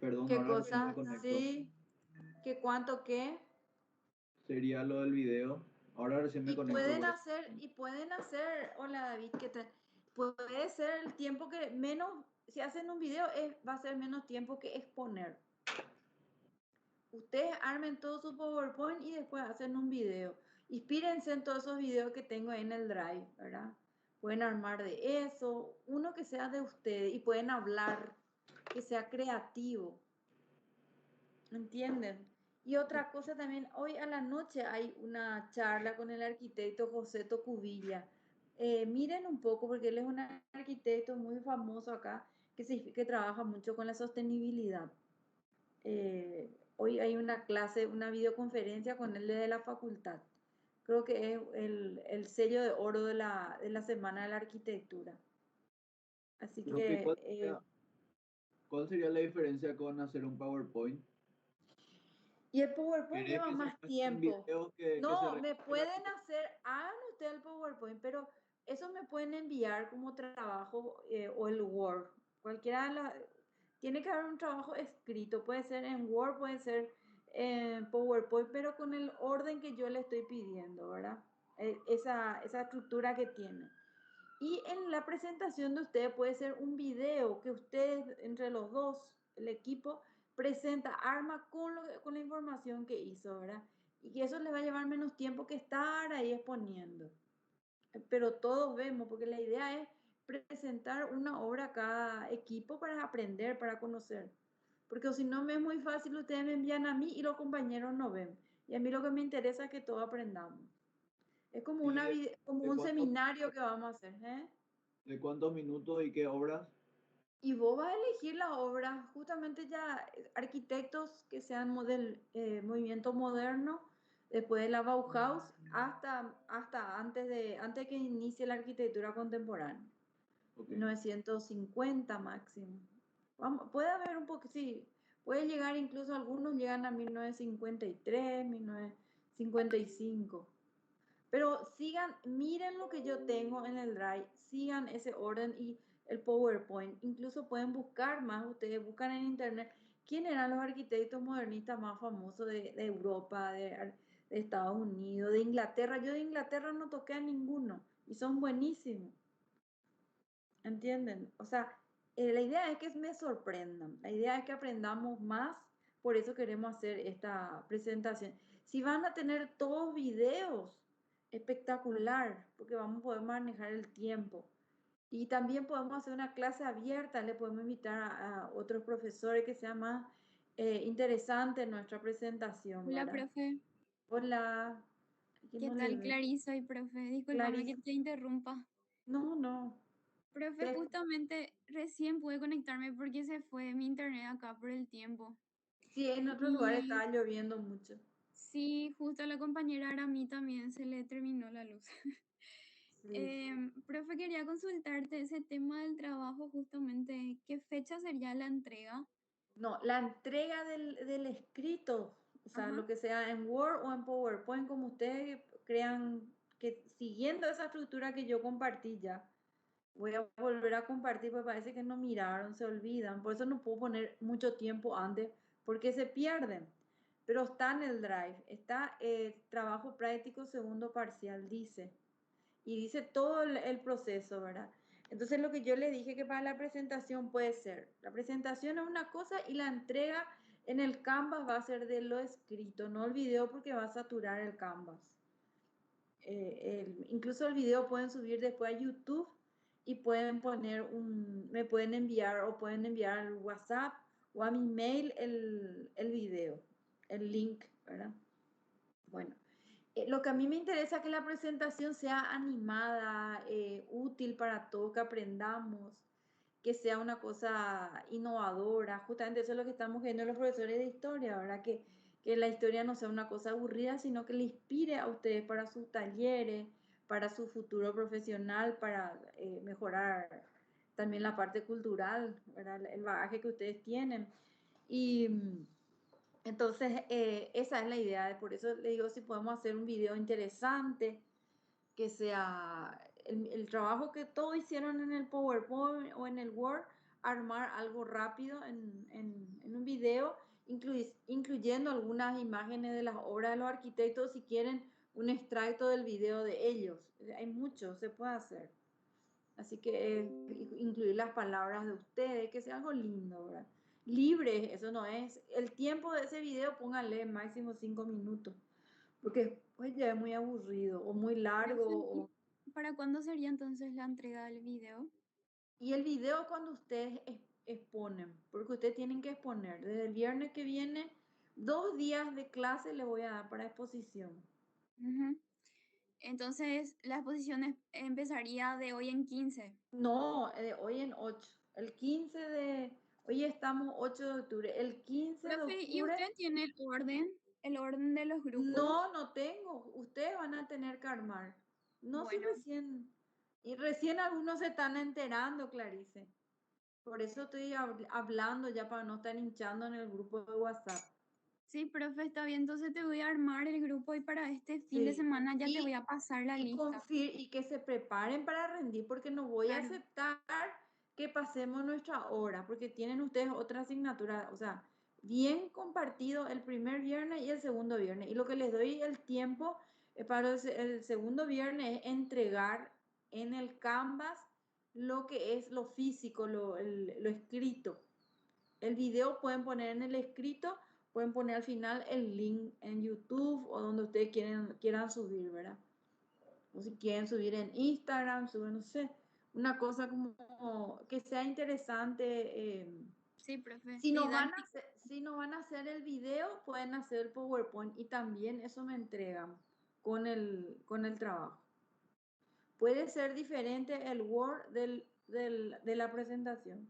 Perdón, ¿Qué ahora recién me cosa? conecto. Sí. ¿Qué cuánto qué? Sería lo del video. Ahora recién me conecto. Pueden hacer, hola David, ¿qué tal? Puede ser el tiempo que menos, si hacen un video, va a ser menos tiempo que exponer. Ustedes armen todo su PowerPoint y después hacen un video. Inspírense en todos esos videos que tengo ahí en el Drive, ¿verdad? Pueden armar de eso, uno que sea de ustedes y pueden hablar, que sea creativo, ¿entienden? Y otra cosa también, hoy a la noche hay una charla con el arquitecto José Tocubilla. Miren un poco, porque él es un arquitecto muy famoso acá que trabaja mucho con la sostenibilidad. Hoy hay una clase, una videoconferencia con él desde la facultad. Creo que es el sello de oro de la Semana de la Arquitectura. Así Profe, que, cuál sería la diferencia con hacer un PowerPoint? y el PowerPoint ¿Querés lleva que se más muestren tiempo. videos que se No, me requiere la pueden arquitectura? hacer, hagan ustedes el PowerPoint, pero eso me pueden enviar como trabajo o el Word. Cualquiera de las, tiene que haber un trabajo escrito, puede ser en Word, puede ser en PowerPoint, pero con el orden que yo le estoy pidiendo, ¿verdad? Esa estructura que tiene. Y en la presentación de ustedes puede ser un video que ustedes, entre los dos, el equipo, presenta, arma con la información que hizo, ¿verdad? Y que eso les va a llevar menos tiempo que estar ahí exponiendo. Pero todos vemos, porque la idea es presentar una obra a cada equipo para aprender, para conocer. Porque si no me es muy fácil, ustedes me envían a mí y los compañeros no ven. Y a mí lo que me interesa es que todos aprendamos. Es como, ¿Y como de un cuántos, seminario que vamos a hacer, ¿eh? de cuántos minutos y qué obras? Y vos vas a elegir la obra, justamente ya arquitectos que sean del movimiento moderno, después de la Bauhaus, hasta antes que inicie la arquitectura contemporánea, Ok. 1950 máximo. Vamos, puede haber un poco, sí, puede llegar incluso algunos llegan a 1953, 1955. Pero sigan, miren lo que yo tengo en el Drive, sigan ese orden y el PowerPoint. Incluso pueden buscar más, ustedes buscan en internet quién eran los arquitectos modernistas más famosos de Europa, de Estados Unidos, de Inglaterra. Yo de Inglaterra no toqué a ninguno y son buenísimos, ¿entienden? O sea, la idea es que me sorprendan, la idea es que aprendamos más, por eso queremos hacer esta presentación. Si van a tener todos videos, espectacular, porque vamos a poder manejar el tiempo. Y también podemos hacer una clase abierta, le podemos invitar a otros profesores que sea más interesante en nuestra presentación, Hola, ¿verdad? profe. Hola, que ¿Qué no le tal? ve. Clarisa y profe. Discúlpame que Clarice, te interrumpa. no, no. Profe, Te- justamente recién pude conectarme porque se fue mi internet acá por el tiempo. Sí, en otro lugar Y estaba lloviendo mucho. sí, justo a la compañera Arami también se le terminó la luz. Sí. Profe, quería consultarte ese tema del trabajo, justamente, ¿qué fecha sería la entrega? No, la entrega del escrito, o sea, Ajá. lo que sea en Word o en PowerPoint, como ustedes crean que siguiendo esa estructura que yo compartí ya, voy a volver a compartir, porque parece que no miraron, se olvidan, por eso no puedo poner mucho tiempo antes, porque se pierden. Pero está en el Drive, está trabajo práctico segundo parcial, dice. Y dice todo el proceso, ¿verdad? Entonces lo que yo le dije que para la presentación puede ser, la presentación es una cosa y la entrega en el Canvas va a ser de lo escrito, no el video porque va a saturar el Canvas. Incluso el video pueden subir después a YouTube y pueden poner me pueden enviar o pueden enviar al WhatsApp o a mi mail el video, el link, ¿verdad? Bueno, lo que a mí me interesa es que la presentación sea animada, útil para todos, que aprendamos, que sea una cosa innovadora. Justamente eso es lo que estamos viendo los profesores de historia, ¿verdad? Que la historia no sea una cosa aburrida, sino que le inspire a ustedes para sus talleres, para su futuro profesional, para mejorar también la parte cultural, ¿verdad? El bagaje que ustedes tienen. Y entonces, esa es la idea, por eso le digo si podemos hacer un video interesante, que sea el trabajo que todos hicieron en el PowerPoint o en el Word, armar algo rápido en un video. video, incluyendo algunas imágenes de las obras de los arquitectos, si quieren un extracto del video de ellos. Hay mucho, se puede hacer. Así que incluir las palabras de ustedes, que sea algo lindo, ¿verdad? Libre, eso no es. El tiempo de ese video, pónganle máximo 5 minutos, porque pues ya es muy aburrido o muy largo. Profe, ¿para cuándo sería entonces la entrega del video? Y el video cuando ustedes exponen, porque ustedes tienen que exponer. Desde el viernes que viene, 2 días de clase les voy a dar para exposición. Ujú. Entonces, la exposición empezaría de hoy en 15. No, hoy en 8. Hoy estamos 8 de octubre. El 15 de Profe, ¿y octubre, usted tiene el orden de los grupos? no tengo. Ustedes van a tener que armar. No, si Bueno, recién. Y recién algunos se están enterando, Clarice. Por eso estoy hablando ya para no estar hinchando en el grupo de WhatsApp. sí, profe, está bien. Entonces te voy a armar el grupo y para este fin de Sí. semana ya te voy Y, a pasar la y, lista. y que se preparen para rendir, porque no voy a Claro. aceptar que pasemos nuestra hora, porque tienen ustedes otra asignatura, o sea, bien compartido el primer viernes y el segundo viernes. Y lo que les doy el tiempo para el segundo viernes es entregar en el Canvas lo que es lo físico, lo escrito. El video pueden poner en el escrito, pueden poner al final el link en YouTube o donde ustedes quieran subir, ¿verdad? O si quieren subir en Instagram, suben, no sé, una cosa como que sea interesante. Sí, profe, Si no van a didáctico. si no van a hacer el video, pueden hacer el PowerPoint y también eso me entregan con el trabajo. Puede ser diferente el Word de la presentación.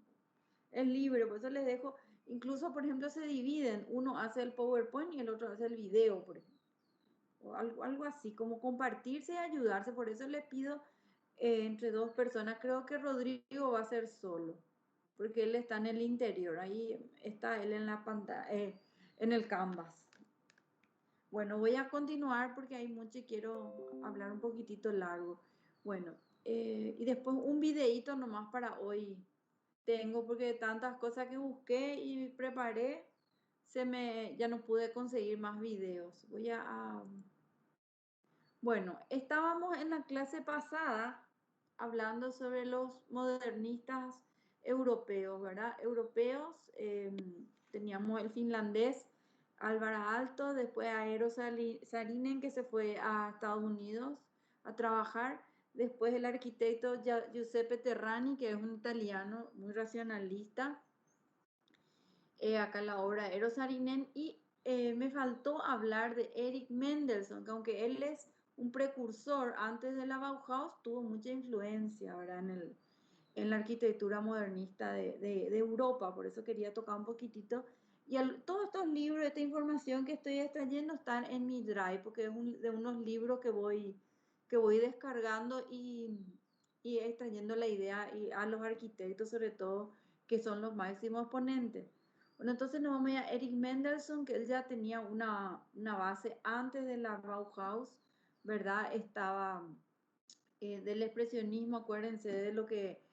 Es libre, por eso les dejo, incluso por ejemplo se dividen, uno hace el PowerPoint y el otro hace el video, por ejemplo. O algo así, como compartirse y ayudarse, por eso les pido entre 2 personas. Creo que Rodrigo va a ser solo, porque él está en el interior, ahí está él en la pantalla, en el canvas. Bueno, voy a continuar porque hay mucho y quiero hablar un poquitito largo. Bueno, y después un videíto nomás para hoy tengo, porque tantas cosas que busqué y preparé, ya no pude conseguir más videos. Bueno, estábamos en la clase pasada hablando sobre los modernistas europeos, ¿verdad? Europeos, teníamos el finlandés Alvar Aalto, después a Eero Saarinen, que se fue a Estados Unidos a trabajar, después el arquitecto Giuseppe Terrani, que es un italiano muy racionalista, acá en la obra Eero Saarinen, y me faltó hablar de Erich Mendelsohn, que aunque él es un precursor antes de la Bauhaus, tuvo mucha influencia, ¿verdad? En la arquitectura modernista de Europa, por eso quería tocar un poquitito. Y todos estos libros, esta información que estoy extrayendo están en mi Drive, porque es de unos libros que voy descargando y extrayendo la idea y a los arquitectos sobre todo, que son los máximos ponentes. Bueno, entonces nos vamos a Erich Mendelsohn, que él ya tenía una base antes de la Bauhaus, ¿verdad? Estaba del expresionismo, acuérdense de lo que,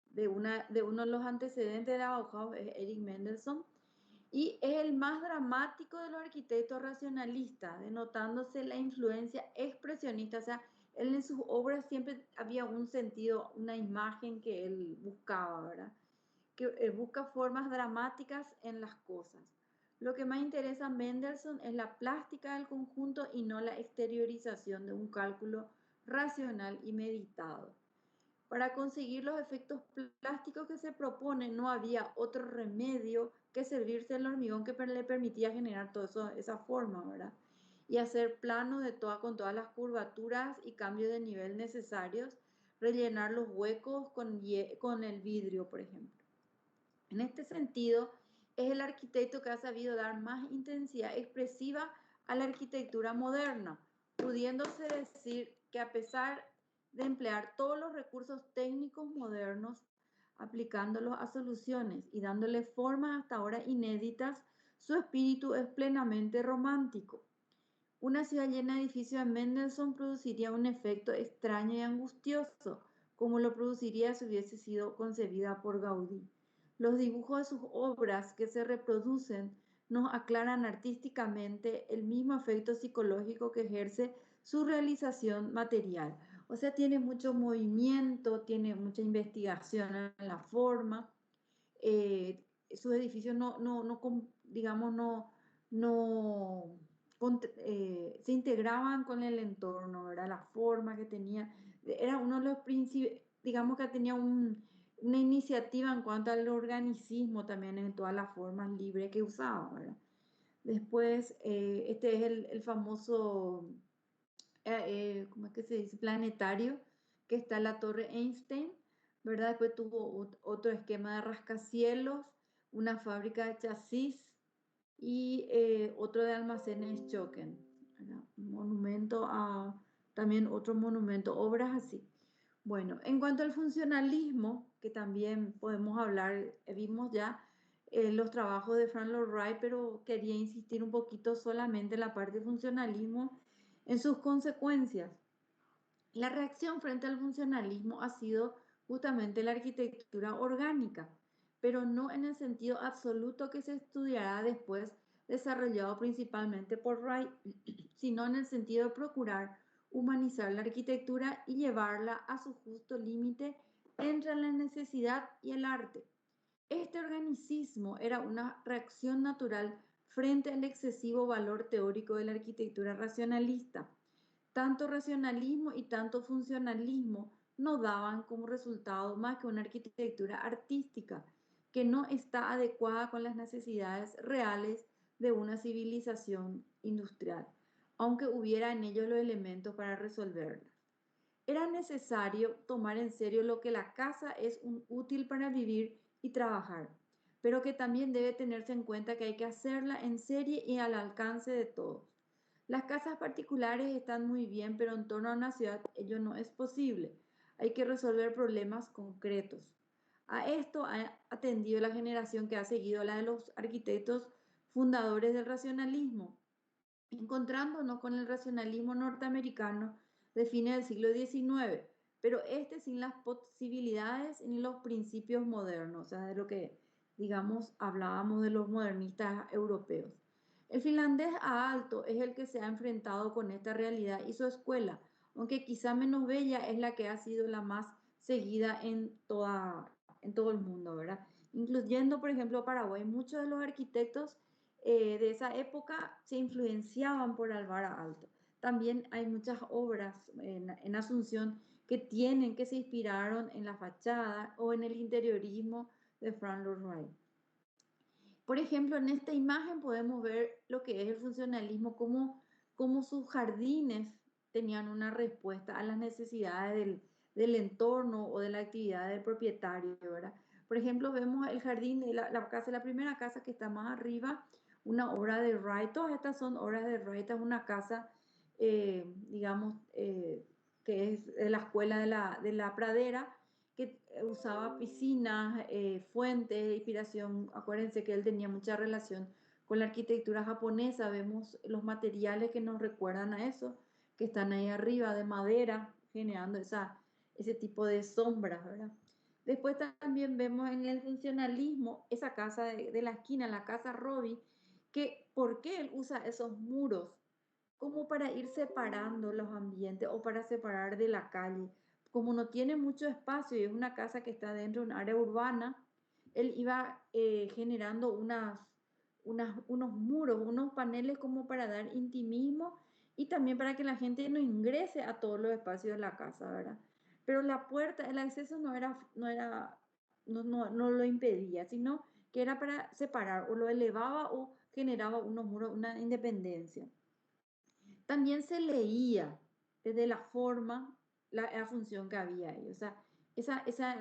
de uno de los antecedentes de la Bauhaus, es Erich Mendelsohn, y es el más dramático de los arquitectos racionalistas, denotándose la influencia expresionista, o sea, él en sus obras siempre había un sentido, una imagen que él buscaba, ¿verdad? Que busca formas dramáticas en las cosas. Lo que más interesa a Mendelssohn es la plástica del conjunto y no la exteriorización de un cálculo racional y meditado. Para conseguir los efectos plásticos que se proponen, no había otro remedio que servirse del hormigón que le permitía generar toda esa forma, ¿verdad? Y hacer planos con todas las curvaturas y cambios de nivel necesarios, rellenar los huecos con el vidrio, por ejemplo. En este sentido, es el arquitecto que ha sabido dar más intensidad expresiva a la arquitectura moderna, pudiéndose decir que a pesar de emplear todos los recursos técnicos modernos, aplicándolos a soluciones y dándole formas hasta ahora inéditas, su espíritu es plenamente romántico. Una ciudad llena de edificios de Mendelssohn produciría un efecto extraño y angustioso, como lo produciría si hubiese sido concebida por Gaudí. Los dibujos de sus obras que se reproducen nos aclaran artísticamente el mismo efecto psicológico que ejerce su realización material. O sea, tiene mucho movimiento, tiene mucha investigación en la forma. Sus edificios digamos, no se integraban con el entorno, ¿verdad? La forma que tenía. Era uno de los principios, digamos que tenía una iniciativa en cuanto al organicismo también en todas las formas libres que usaba, ¿verdad? Después, este es el famoso, ¿cómo es que se dice? Planetario, que está en la Torre Einstein, ¿verdad? Después tuvo otro esquema de rascacielos, una fábrica de chasis y otro de almacenes Choken, ¿verdad? Un monumento a, también otro monumento, obras así. Bueno, en cuanto al funcionalismo, que también podemos hablar, vimos ya los trabajos de Frank Lloyd Wright, pero quería insistir un poquito solamente en la parte de funcionalismo, en sus consecuencias. La reacción frente al funcionalismo ha sido justamente la arquitectura orgánica, pero no en el sentido absoluto que se estudiará después, desarrollado principalmente por Wright, sino en el sentido de procurar humanizar la arquitectura y llevarla a su justo límite entre la necesidad y el arte. Este organicismo era una reacción natural frente al excesivo valor teórico de la arquitectura racionalista. Tanto racionalismo y tanto funcionalismo no daban como resultado más que una arquitectura artística que no está adecuada con las necesidades reales de una civilización industrial, aunque hubiera en ello los elementos para resolverlas. Era necesario tomar en serio lo que la casa es útil para vivir y trabajar, pero que también debe tenerse en cuenta que hay que hacerla en serie y al alcance de todos. Las casas particulares están muy bien, pero en torno a una ciudad ello no es posible. Hay que resolver problemas concretos. A esto ha atendido la generación que ha seguido la de los arquitectos fundadores del racionalismo, encontrándonos con el racionalismo norteamericano de fines del siglo XIX, pero este sin las posibilidades ni los principios modernos, o sea, de lo que, digamos, hablábamos de los modernistas europeos. El finlandés a Aalto es el que se ha enfrentado con esta realidad y su escuela, aunque quizá menos bella, es la que ha sido la más seguida en todo el mundo, ¿verdad? Incluyendo, por ejemplo, Paraguay. Muchos de los arquitectos de esa época se influenciaban por Alvar Aalto. También hay muchas obras en Asunción que se inspiraron en la fachada o en el interiorismo de Frank Lloyd Wright. Por ejemplo, en esta imagen podemos ver lo que es el funcionalismo, cómo sus jardines tenían una respuesta a las necesidades del entorno o de la actividad del propietario, ¿verdad? Por ejemplo, vemos el jardín de la primera casa que está más arriba, una obra de Wright. Todas estas son obras de Wright. Es una casa, digamos, que es de la escuela de la Pradera, que usaba piscinas, fuentes de inspiración. Acuérdense que él tenía mucha relación con la arquitectura japonesa. Vemos los materiales que nos recuerdan a eso, que están ahí arriba de madera, generando ese tipo de sombras, ¿verdad? Después también vemos en el funcionalismo esa casa de la esquina, la casa Robbie, que por qué él usa esos muros como para ir separando los ambientes o para separar de la calle. Como no tiene mucho espacio y es una casa que está dentro de un área urbana, él iba generando unos muros, unos paneles como para dar intimismo y también para que la gente no ingrese a todos los espacios de la casa, ¿verdad? Pero la puerta, el acceso no lo impedía, sino que era para separar o lo elevaba o generaba unos muros, una independencia. También se leía desde la forma la función que había ahí, o sea, esa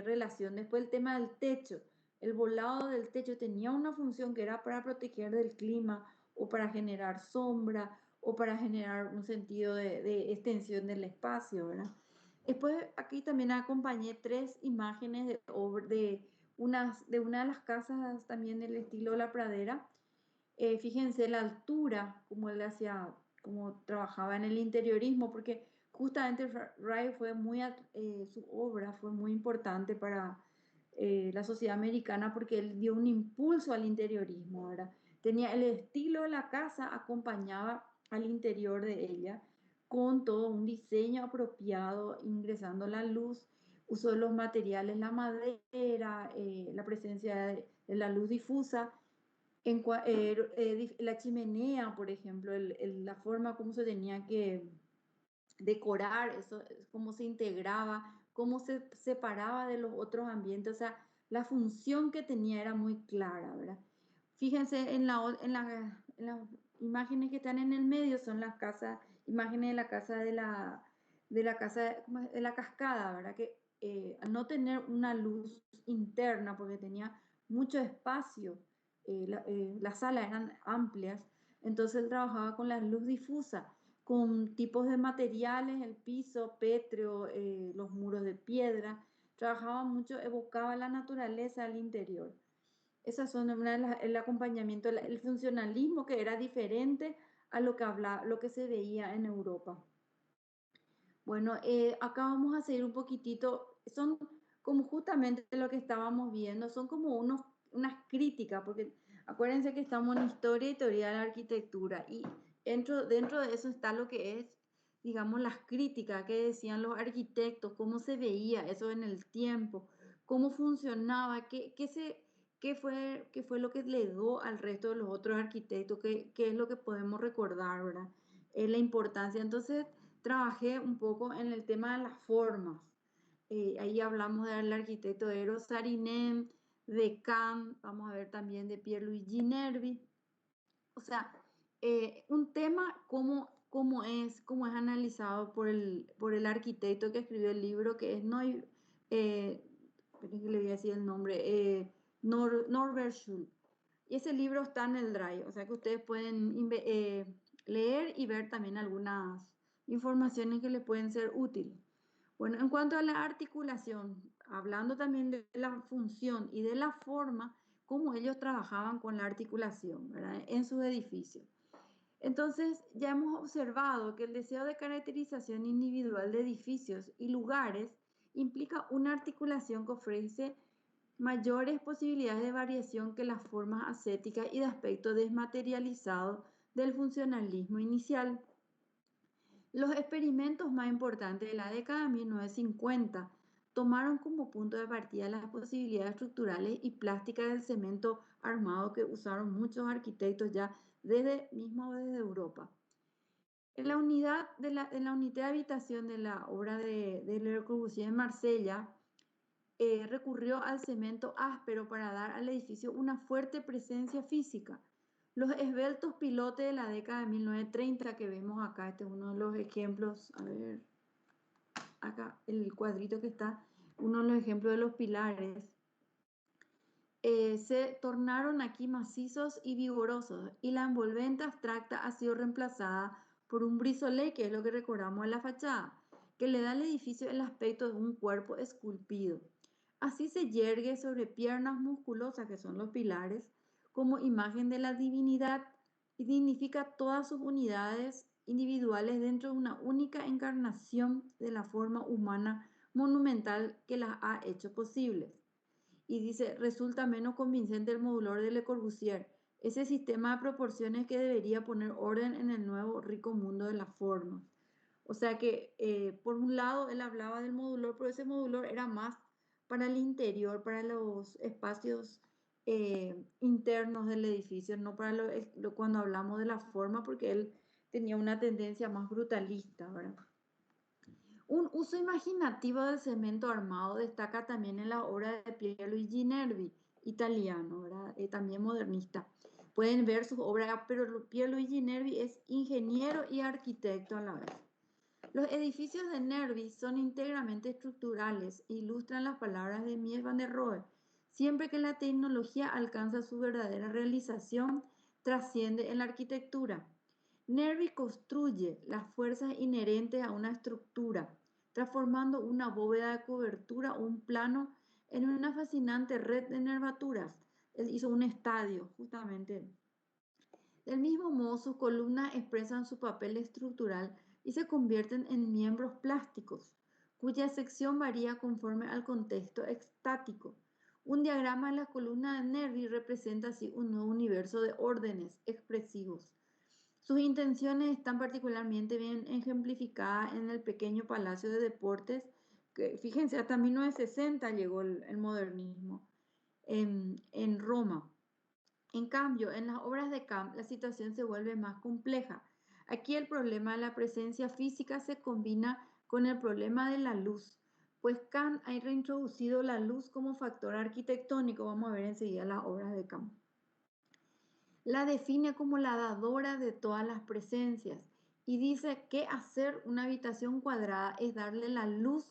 relación. Después el tema del techo, el volado del techo tenía una función que era para proteger del clima o para generar sombra o para generar un sentido de extensión del espacio, ¿verdad? Después aquí también acompañé tres imágenes de una de las casas también del estilo La Pradera. Fíjense la altura, como él hacía, como trabajaba en el interiorismo, porque justamente Wright fue su obra fue muy importante la sociedad americana porque él dio un impulso al interiorismo, ¿verdad? Tenía el estilo de la casa, acompañaba al interior de ella con todo un diseño apropiado, ingresando la luz, uso de los materiales, la madera, la presencia de la luz difusa, la chimenea, por ejemplo, la forma como se tenía que decorar, eso, cómo se integraba, cómo se separaba de los otros ambientes, o sea, la función que tenía era muy clara, ¿verdad? Fíjense en las imágenes que están en el medio, son las casas, imágenes de la casa de la casa de la cascada, ¿verdad? Que al no tener una luz interna, porque tenía mucho espacio, las salas eran amplias, entonces él trabajaba con la luz difusa, con tipos de materiales, el piso, pétreo, los muros de piedra. Trabajaba mucho, evocaba la naturaleza al interior. Esas son el acompañamiento, el funcionalismo que era diferente a lo que lo que se veía en Europa. Bueno, acá vamos a seguir un poquitito, son como justamente lo que estábamos viendo, son como unas críticas, porque acuérdense que estamos en historia y teoría de la arquitectura, y dentro de eso está lo que es, digamos, las críticas que decían los arquitectos, cómo se veía eso en el tiempo, cómo funcionaba, qué fue lo que le dio al resto de los otros arquitectos, qué es lo que podemos recordar, ¿verdad? La importancia. Entonces, trabajé un poco en el tema de las formas. Ahí hablamos del arquitecto Eros Saarinen, de Kant, vamos a ver también de Pierluigi Nervi. O sea, un tema cómo es analizado por el arquitecto que escribió el libro, que es esperen que le voy a decir el nombre, Norbert Schulz. Y ese libro está en el Drive, o sea que ustedes pueden leer y ver también algunas informaciones que les pueden ser útiles. Bueno, en cuanto a la articulación, hablando también de la función y de la forma, cómo ellos trabajaban con la articulación, ¿verdad? En sus edificios. Entonces, ya hemos observado que el deseo de caracterización individual de edificios y lugares implica una articulación que ofrece mayores posibilidades de variación que las formas ascéticas y de aspecto desmaterializado del funcionalismo inicial. Los experimentos más importantes de la década de 1950 tomaron como punto de partida las posibilidades estructurales y plásticas del cemento armado que usaron muchos arquitectos ya desde Europa. En la en la unidad de habitación de la obra de Le Corbusier en Marsella, recurrió al cemento áspero para dar al edificio una fuerte presencia física. Los esbeltos pilotes de la década de 1930 que vemos acá, este es uno de los ejemplos, a ver, acá el cuadrito que está, uno de los ejemplos de los pilares, se tornaron aquí macizos y vigorosos y la envolvente abstracta ha sido reemplazada por un brisolé, que es lo que recordamos en la fachada, que le da al edificio el aspecto de un cuerpo esculpido. Así se yergue sobre piernas musculosas, que son los pilares, como imagen de la divinidad y dignifica todas sus unidades individuales dentro de una única encarnación de la forma humana monumental que las ha hecho posibles. Y dice, resulta menos convincente el modular de Le Corbusier, ese sistema de proporciones que debería poner orden en el nuevo rico mundo de las formas. O sea que, por un lado, él hablaba del modular, pero ese modular era más para el interior, para los espacios internos del edificio, no para cuando hablamos de la forma, porque él tenía una tendencia más brutalista, ¿verdad? Un uso imaginativo del cemento armado destaca también en la obra de Pierluigi Nervi, italiano, ¿verdad? También modernista. Pueden ver sus obras, pero Pierluigi Nervi es ingeniero y arquitecto a la vez. Los edificios de Nervi son íntegramente estructurales e ilustran las palabras de Mies van der Rohe. Siempre que la tecnología alcanza su verdadera realización, trasciende en la arquitectura. Nervi construye las fuerzas inherentes a una estructura, transformando una bóveda de cobertura o un plano en una fascinante red de nervaturas. Él hizo un estadio, justamente. Del mismo modo, sus columnas expresan su papel estructural y se convierten en miembros plásticos, cuya sección varía conforme al contexto estático. Un diagrama de la columna de Nervi representa así un nuevo universo de órdenes expresivos. Sus intenciones están particularmente bien ejemplificadas en el pequeño palacio de deportes, que fíjense, hasta 1960 llegó el modernismo en Roma. En cambio, en las obras de Kant la situación se vuelve más compleja. Aquí el problema de la presencia física se combina con el problema de la luz, pues Kant ha reintroducido la luz como factor arquitectónico. Vamos a ver enseguida las obras de Kant. La define como la dadora de todas las presencias y dice que hacer una habitación cuadrada es darle la luz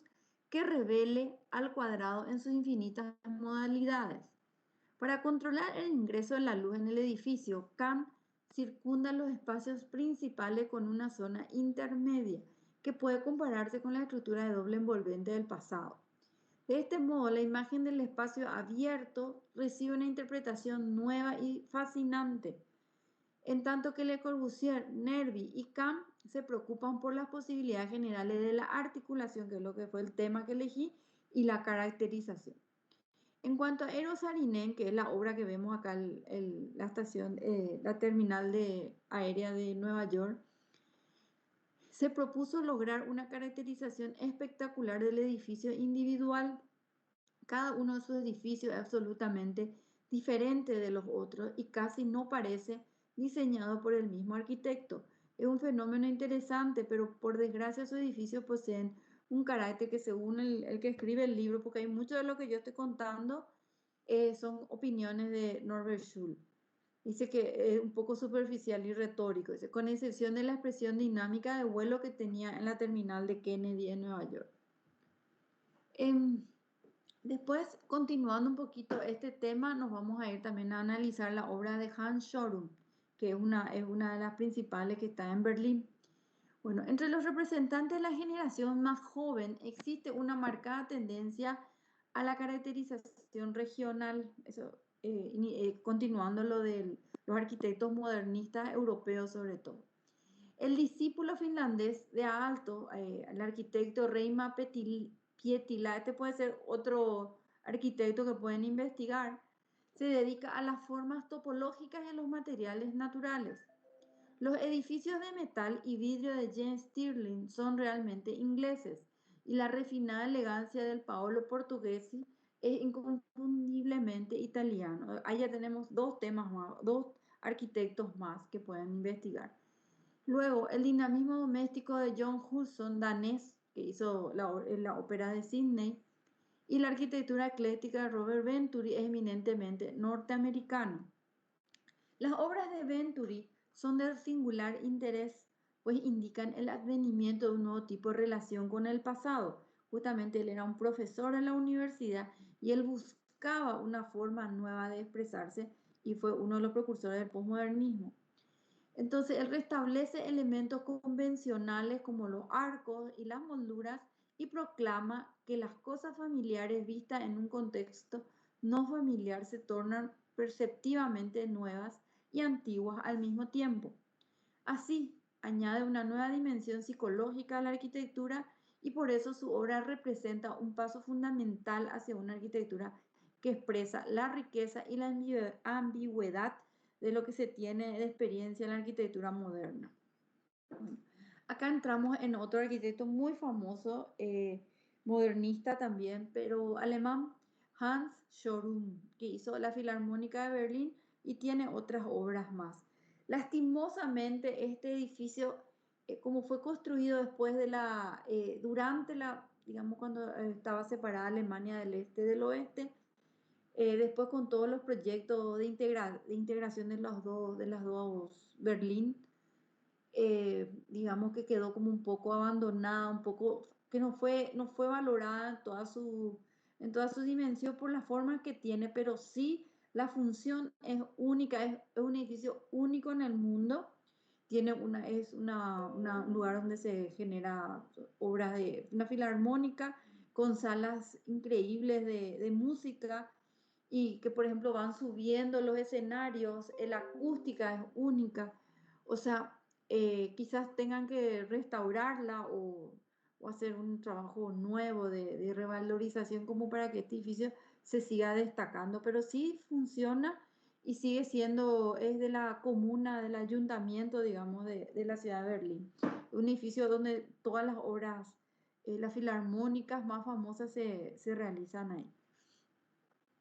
que revele al cuadrado en sus infinitas modalidades. Para controlar el ingreso de la luz en el edificio, Kant circunda los espacios principales con una zona intermedia que puede compararse con la estructura de doble envolvente del pasado. De este modo, la imagen del espacio abierto recibe una interpretación nueva y fascinante, en tanto que Le Corbusier, Nervi y Kant se preocupan por las posibilidades generales de la articulación, que es lo que fue el tema que elegí, y la caracterización. En cuanto a Eero Saarinen, que es la obra que vemos acá, la estación, la terminal aérea de Nueva York, se propuso lograr una caracterización espectacular del edificio individual. Cada uno de sus edificios es absolutamente diferente de los otros y casi no parece diseñado por el mismo arquitecto. Es un fenómeno interesante, pero por desgracia sus edificios poseen un carácter que, según el que escribe el libro, porque hay mucho de lo que yo estoy contando, son opiniones de Norbert Schul. Dice que es un poco superficial y retórico, dice, con excepción de la expresión dinámica de vuelo que tenía en la terminal de Kennedy en Nueva York. Después, continuando un poquito este tema, nos vamos a ir también a analizar la obra de Hans Schorum, que es una de las principales que está en Berlín. Bueno, entre los representantes de la generación más joven existe una marcada tendencia a la caracterización regional, eso, continuando lo de los arquitectos modernistas europeos sobre todo. El discípulo finlandés de Aalto, el arquitecto Reima Pietila, este puede ser otro arquitecto que pueden investigar, se dedica a las formas topológicas y los materiales naturales. Los edificios de metal y vidrio de James Stirling son realmente ingleses y la refinada elegancia del Paolo Portuguesi es inconfundiblemente italiano. Ahí ya tenemos dos temas más, dos arquitectos más que pueden investigar. Luego, el dinamismo doméstico de John Hudson, danés, que hizo la ópera de Sydney, y la arquitectura ecléctica de Robert Venturi es eminentemente norteamericano. Las obras de Venturi son de singular interés, pues indican el advenimiento de un nuevo tipo de relación con el pasado. Justamente él era un profesor en la universidad y él buscaba una forma nueva de expresarse y fue uno de los precursores del posmodernismo. Entonces, él restablece elementos convencionales como los arcos y las molduras y proclama que las cosas familiares vistas en un contexto no familiar se tornan perceptivamente nuevas y antiguas al mismo tiempo. Así, añade una nueva dimensión psicológica a la arquitectura y por eso su obra representa un paso fundamental hacia una arquitectura que expresa la riqueza y la ambigüedad de lo que se tiene de experiencia en la arquitectura moderna. Bueno, acá entramos en otro arquitecto muy famoso, modernista también, pero alemán, Hans Schorum, que hizo la Filarmónica de Berlín y tiene otras obras más. Lastimosamente, este edificio, como fue construido después de durante digamos, cuando estaba separada Alemania del este del oeste, después con todos los proyectos de integración de las dos Berlín, digamos que quedó como un poco abandonada, un poco que no fue valorada en toda su dimensión por la forma que tiene, pero sí la función es única, es un edificio único en el mundo. Es un lugar donde se genera obras de una filarmónica con salas increíbles de música y que, por ejemplo, van subiendo los escenarios, la acústica es única. O sea, quizás tengan que restaurarla o hacer un trabajo nuevo de revalorización como para que este edificio se siga destacando, pero sí funciona y sigue siendo, es de la comuna, del ayuntamiento, digamos, de la ciudad de Berlín. Un edificio donde todas las obras, las filarmónicas más famosas se realizan ahí.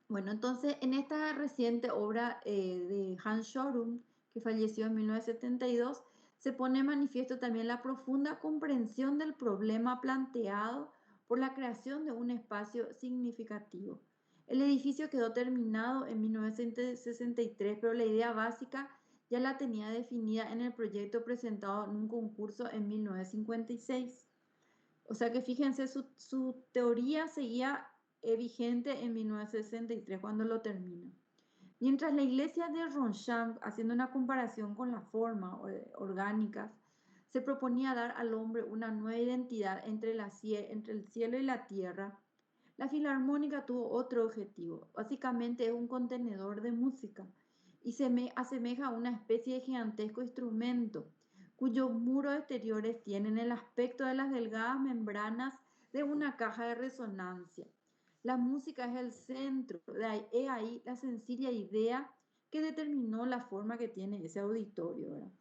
Bueno, entonces en esta reciente obra de Hans Schorum, que falleció en 1972, se pone de manifiesto también la profunda comprensión del problema planteado por la creación de un espacio significativo. El edificio quedó terminado en 1963, pero la idea básica ya la tenía definida en el proyecto presentado en un concurso en 1956. O sea que fíjense, su teoría seguía vigente en 1963 cuando lo termina. Mientras la iglesia de Ronchamp, haciendo una comparación con las formas orgánicas, se proponía dar al hombre una nueva identidad entre el cielo y la tierra, la filarmónica tuvo otro objetivo. Básicamente es un contenedor de música y se asemeja a una especie de gigantesco instrumento cuyos muros exteriores tienen el aspecto de las delgadas membranas de una caja de resonancia. La música es el centro, es ahí la sencilla idea que determinó la forma que tiene ese auditorio, ¿verdad?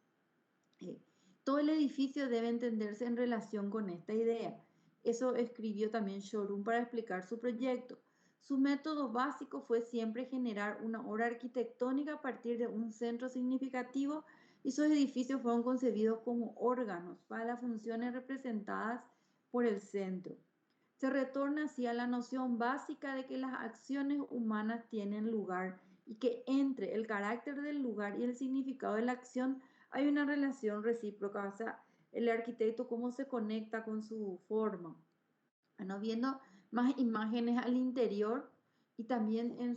Todo el edificio debe entenderse en relación con esta idea. Eso escribió también Schorum para explicar su proyecto. Su método básico fue siempre generar una obra arquitectónica a partir de un centro significativo y sus edificios fueron concebidos como órganos para las funciones representadas por el centro. Se retorna así a la noción básica de que las acciones humanas tienen lugar y que entre el carácter del lugar y el significado de la acción hay una relación recíproca. O sea, el arquitecto cómo se conecta con su forma. Bueno, viendo más imágenes al interior y también en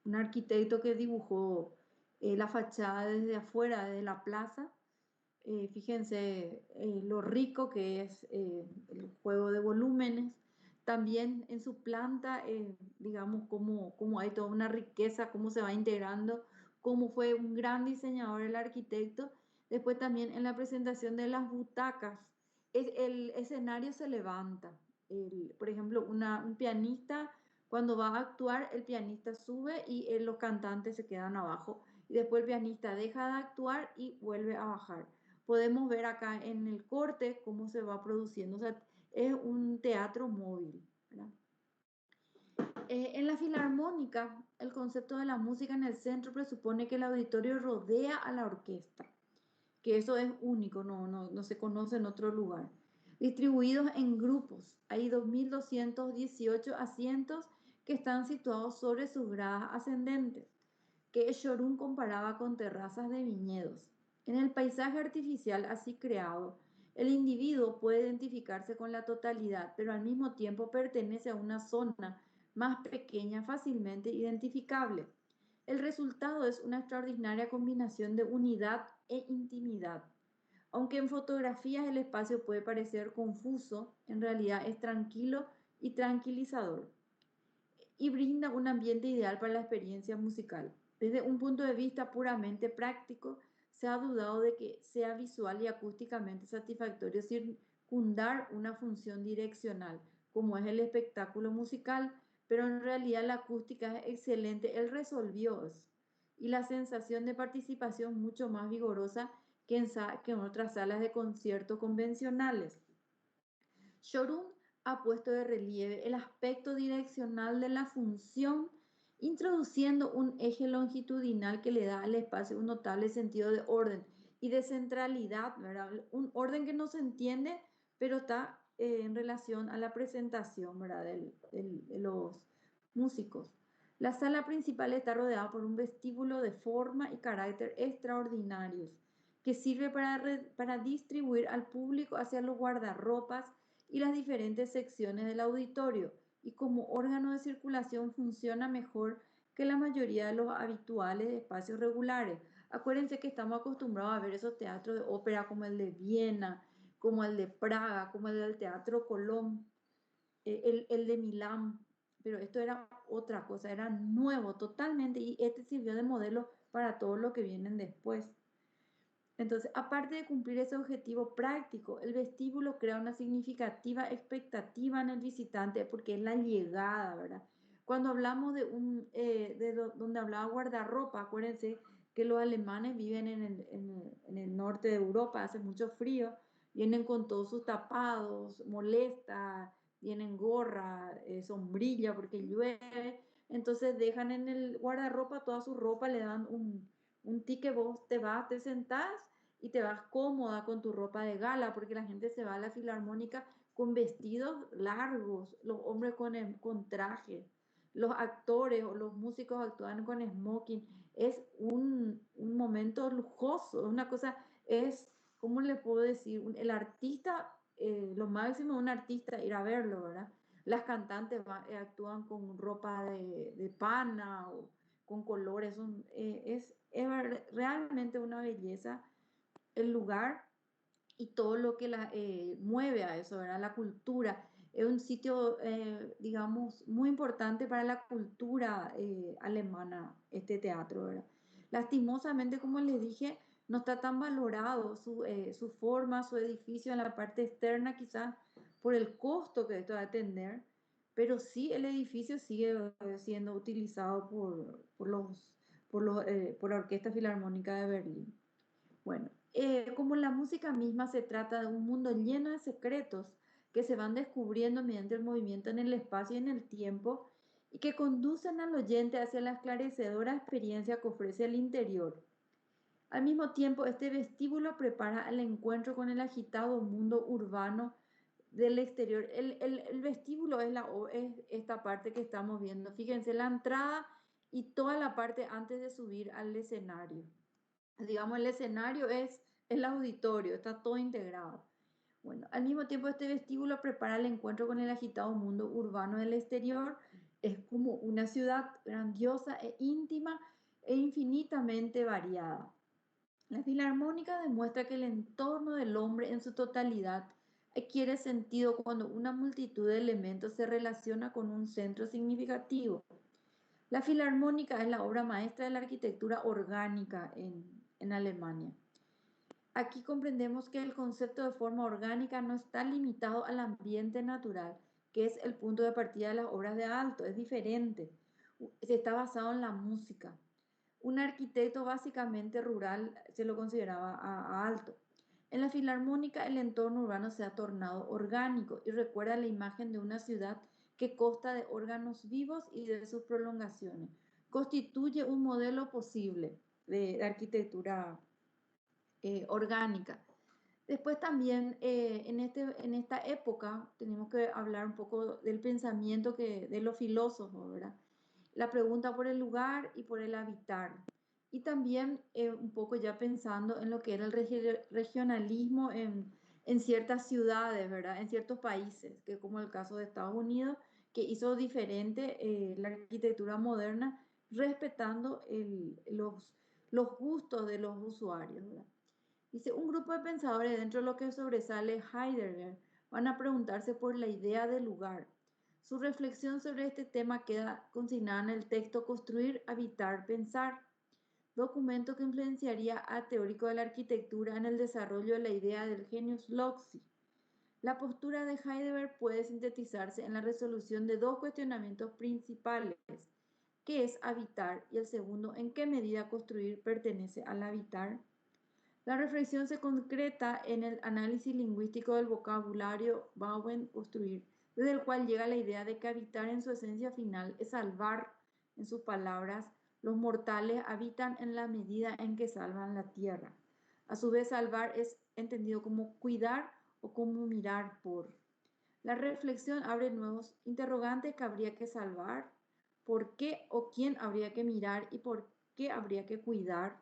un arquitecto que dibujó la fachada desde afuera de la plaza. Fíjense lo rico que es el juego de volúmenes. También en su planta, digamos, cómo hay toda una riqueza, cómo se va integrando, cómo fue un gran diseñador el arquitecto. Después también en la presentación de las butacas, el escenario se levanta. Por ejemplo, un pianista, cuando va a actuar, el pianista sube y los cantantes se quedan abajo. Y después el pianista deja de actuar y vuelve a bajar. Podemos ver acá en el corte cómo se va produciendo. O sea, es un teatro móvil, ¿verdad? En la filarmónica, el concepto de la música en el centro presupone que el auditorio rodea a la orquesta, que eso es único, no se conoce en otro lugar. Distribuidos en grupos, hay 2.218 asientos que están situados sobre sus gradas ascendentes, que Schorum comparaba con terrazas de viñedos. En el paisaje artificial así creado, el individuo puede identificarse con la totalidad, pero al mismo tiempo pertenece a una zona más pequeña fácilmente identificable. El resultado es una extraordinaria combinación de unidad e intimidad. Aunque en fotografías el espacio puede parecer confuso, en realidad es tranquilo y tranquilizador y brinda un ambiente ideal para la experiencia musical. Desde un punto de vista puramente práctico, se ha dudado de que sea visual y acústicamente satisfactorio circundar una función direccional, como es el espectáculo musical, pero en realidad la acústica es excelente, él resolvió eso. Y la sensación de participación mucho más vigorosa que en otras salas de concierto convencionales. Schorum ha puesto de relieve el aspecto direccional de la función, introduciendo un eje longitudinal que le da al espacio un notable sentido de orden y de centralidad, ¿verdad? Un orden que no se entiende, pero está en relación a la presentación, ¿verdad? De los músicos. La sala principal está rodeada por un vestíbulo de forma y carácter extraordinarios que sirve para distribuir al público hacia los guardarropas y las diferentes secciones del auditorio, y como órgano de circulación funciona mejor que la mayoría de los habituales espacios regulares. Acuérdense que estamos acostumbrados a ver esos teatros de ópera como el de Viena, como el de Praga, como el del Teatro Colón, el de Milán, pero esto era otra cosa, era nuevo totalmente y este sirvió de modelo para todo lo que vienen después. Entonces, aparte de cumplir ese objetivo práctico, el vestíbulo crea una significativa expectativa en el visitante porque es la llegada, ¿verdad? Cuando hablamos de donde hablaba guardarropa, acuérdense que los alemanes viven en el norte de Europa, hace mucho frío, vienen con todos sus tapados, molesta, tienen gorra, sombrilla porque llueve, entonces dejan en el guardarropa toda su ropa, le dan un ticket, vos te vas, te sentás y te vas cómoda con tu ropa de gala, porque la gente se va a la filarmónica con vestidos largos, los hombres con traje, los actores o los músicos actúan con smoking. Es un momento lujoso, una cosa, es, ¿cómo le puedo decir? El artista, lo máximo de un artista, ir a verlo, ¿verdad? Las cantantes actúan con ropa de pana o con colores, es realmente una belleza el lugar y todo lo que mueve a eso, ¿verdad? La cultura. Es un sitio, digamos, muy importante para la cultura alemana, este teatro, ¿verdad? Lastimosamente, como les dije, no está tan valorado su forma, su edificio en la parte externa, quizás por el costo que esto va a tener, pero sí el edificio sigue siendo utilizado por la Orquesta Filarmónica de Berlín. Bueno, como la música misma se trata de un mundo lleno de secretos que se van descubriendo mediante el movimiento en el espacio y en el tiempo y que conducen al oyente hacia la esclarecedora experiencia que ofrece el interior. Al mismo tiempo, este vestíbulo prepara el encuentro con el agitado mundo urbano del exterior. El vestíbulo es esta parte que estamos viendo. Fíjense, la entrada y toda la parte antes de subir al escenario. Digamos, el escenario es el auditorio, está todo integrado. Bueno, al mismo tiempo este vestíbulo prepara el encuentro con el agitado mundo urbano del exterior. Es como una ciudad grandiosa e íntima e infinitamente variada. La filarmónica demuestra que el entorno del hombre en su totalidad adquiere sentido cuando una multitud de elementos se relaciona con un centro significativo. La filarmónica es la obra maestra de la arquitectura orgánica en Alemania. Aquí comprendemos que el concepto de forma orgánica no está limitado al ambiente natural, que es el punto de partida de las obras de Aalto, es diferente. Está basado en la música. Un arquitecto básicamente rural se lo consideraba a Aalto. En la filarmónica el entorno urbano se ha tornado orgánico y recuerda la imagen de una ciudad que consta de órganos vivos y de sus prolongaciones. Constituye un modelo posible de arquitectura orgánica. Después también en esta época tenemos que hablar un poco del pensamiento de los filósofos, ¿verdad? La pregunta por el lugar y por el habitar. Y también un poco ya pensando en lo que era el regionalismo en ciertas ciudades, ¿verdad? En ciertos países, que como el caso de Estados Unidos, que hizo diferente la arquitectura moderna, respetando los gustos de los usuarios, ¿verdad? Dice, un grupo de pensadores dentro de lo que sobresale Heidegger van a preguntarse por la idea de lugar. Su reflexión sobre este tema queda consignada en el texto Construir, Habitar, Pensar, documento que influenciaría a teórico de la arquitectura en el desarrollo de la idea del genius loci. La postura de Heidegger puede sintetizarse en la resolución de dos cuestionamientos principales, ¿qué es habitar? Y el segundo, ¿en qué medida construir pertenece al habitar? La reflexión se concreta en el análisis lingüístico del vocabulario bauen, construir, desde el cual llega la idea de que habitar en su esencia final es salvar, en sus palabras, los mortales habitan en la medida en que salvan la tierra. A su vez, salvar es entendido como cuidar o como mirar por. La reflexión abre nuevos interrogantes que habría que salvar, por qué o quién habría que mirar y por qué habría que cuidar.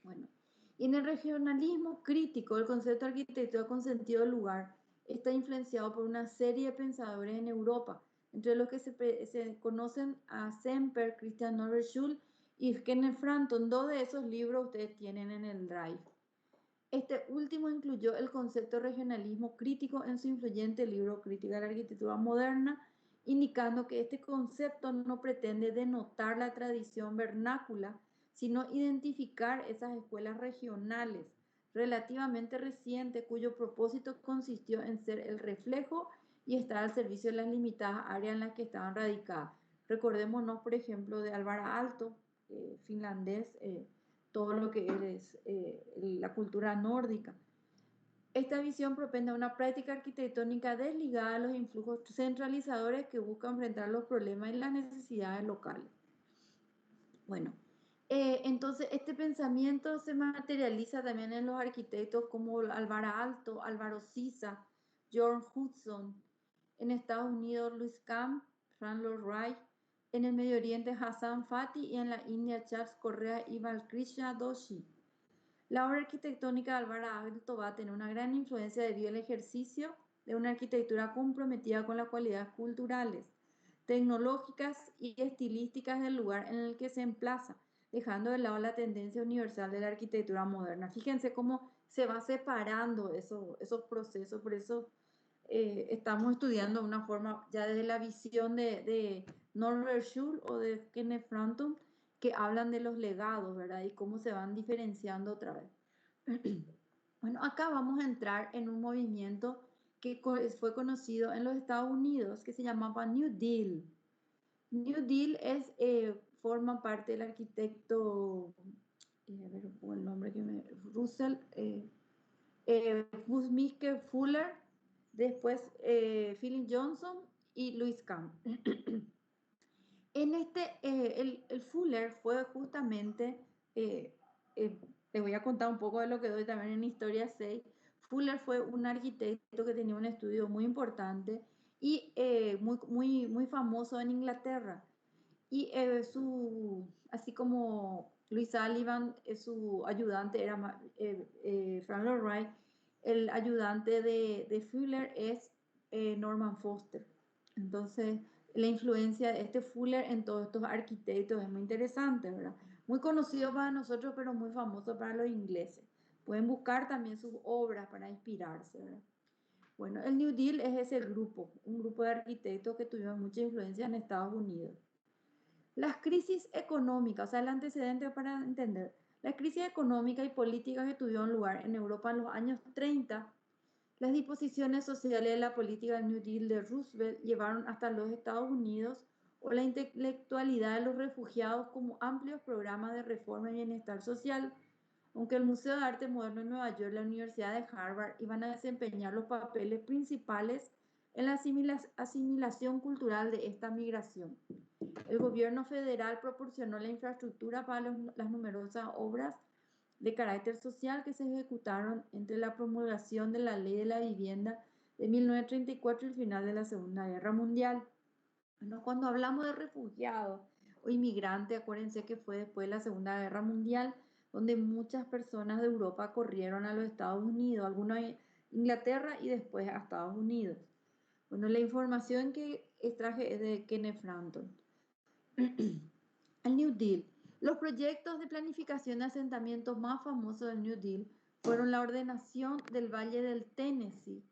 Bueno, y en el regionalismo crítico, el concepto de arquitectura con sentido de lugar está influenciado por una serie de pensadores en Europa, entre los que se conocen a Semper, Christian Norbert Schul y Kenneth Frampton. Dos de esos libros ustedes tienen en el Drive. Este último incluyó el concepto de regionalismo crítico en su influyente libro Crítica de la Arquitectura Moderna, indicando que este concepto no pretende denotar la tradición vernácula, sino identificar esas escuelas regionales relativamente recientes cuyo propósito consistió en ser el reflejo y estar al servicio de las limitadas áreas en las que estaban radicadas. Recordémonos, por ejemplo, de Alvar Aalto, finlandés, todo lo que es la cultura nórdica. Esta visión propende a una práctica arquitectónica desligada de los influjos centralizadores que buscan enfrentar los problemas y las necesidades locales. Bueno, entonces este pensamiento se materializa también en los arquitectos como Alvar Aalto, Álvaro Siza, John Hudson, en Estados Unidos Louis Kahn, Frank Lloyd Wright, en el Medio Oriente Hassan Fathy y en la India Charles Correa y Balkrishna Doshi. La obra arquitectónica de Alvar Aalto va a tener una gran influencia debido al ejercicio de una arquitectura comprometida con las cualidades culturales, tecnológicas y estilísticas del lugar en el que se emplaza, dejando de lado la tendencia universal de la arquitectura moderna. Fíjense cómo se va separando esos procesos, por eso estamos estudiando de una forma ya desde la visión de Norbert Schul o de Kenneth Frampton, que hablan de los legados, ¿verdad? Y cómo se van diferenciando otra vez. Bueno, acá vamos a entrar en un movimiento que fue conocido en los Estados Unidos, que se llamaba New Deal. New Deal forma parte del arquitecto, a ver, el nombre que me... Russell, Buckminster Fuller, después Philip Johnson y Louis Kahn. En el Fuller fue justamente, les voy a contar un poco de lo que doy también en Historia 6. Fuller fue un arquitecto que tenía un estudio muy importante y muy famoso en Inglaterra. Y así como Louis Sullivan, su ayudante era Frank Lloyd Wright, el ayudante de Fuller es Norman Foster. Entonces, la influencia de este Fuller en todos estos arquitectos es muy interesante, ¿verdad? Muy conocido para nosotros, pero muy famoso para los ingleses. Pueden buscar también sus obras para inspirarse, ¿verdad? Bueno, el New Deal es ese grupo, un grupo de arquitectos que tuvieron mucha influencia en Estados Unidos. Las crisis económicas, o sea, el antecedente para entender, la crisis económica y política que tuvieron lugar en Europa en los años 30, las disposiciones sociales de la política del New Deal de Roosevelt llevaron hasta los Estados Unidos o la intelectualidad de los refugiados como amplios programas de reforma y bienestar social, aunque el Museo de Arte Moderno en Nueva York y la Universidad de Harvard iban a desempeñar los papeles principales en la asimilación cultural de esta migración. El gobierno federal proporcionó la infraestructura para las numerosas obras de carácter social que se ejecutaron entre la promulgación de la Ley de la Vivienda de 1934 y el final de la Segunda Guerra Mundial. Bueno, cuando hablamos de refugiados o inmigrantes, acuérdense que fue después de la Segunda Guerra Mundial, donde muchas personas de Europa corrieron a los Estados Unidos, algunos a Inglaterra y después a Estados Unidos. Bueno, la información que extraje es de Kenneth Frampton. El New Deal. Los proyectos de planificación de asentamientos más famosos del New Deal fueron la ordenación del Valle del Tennessee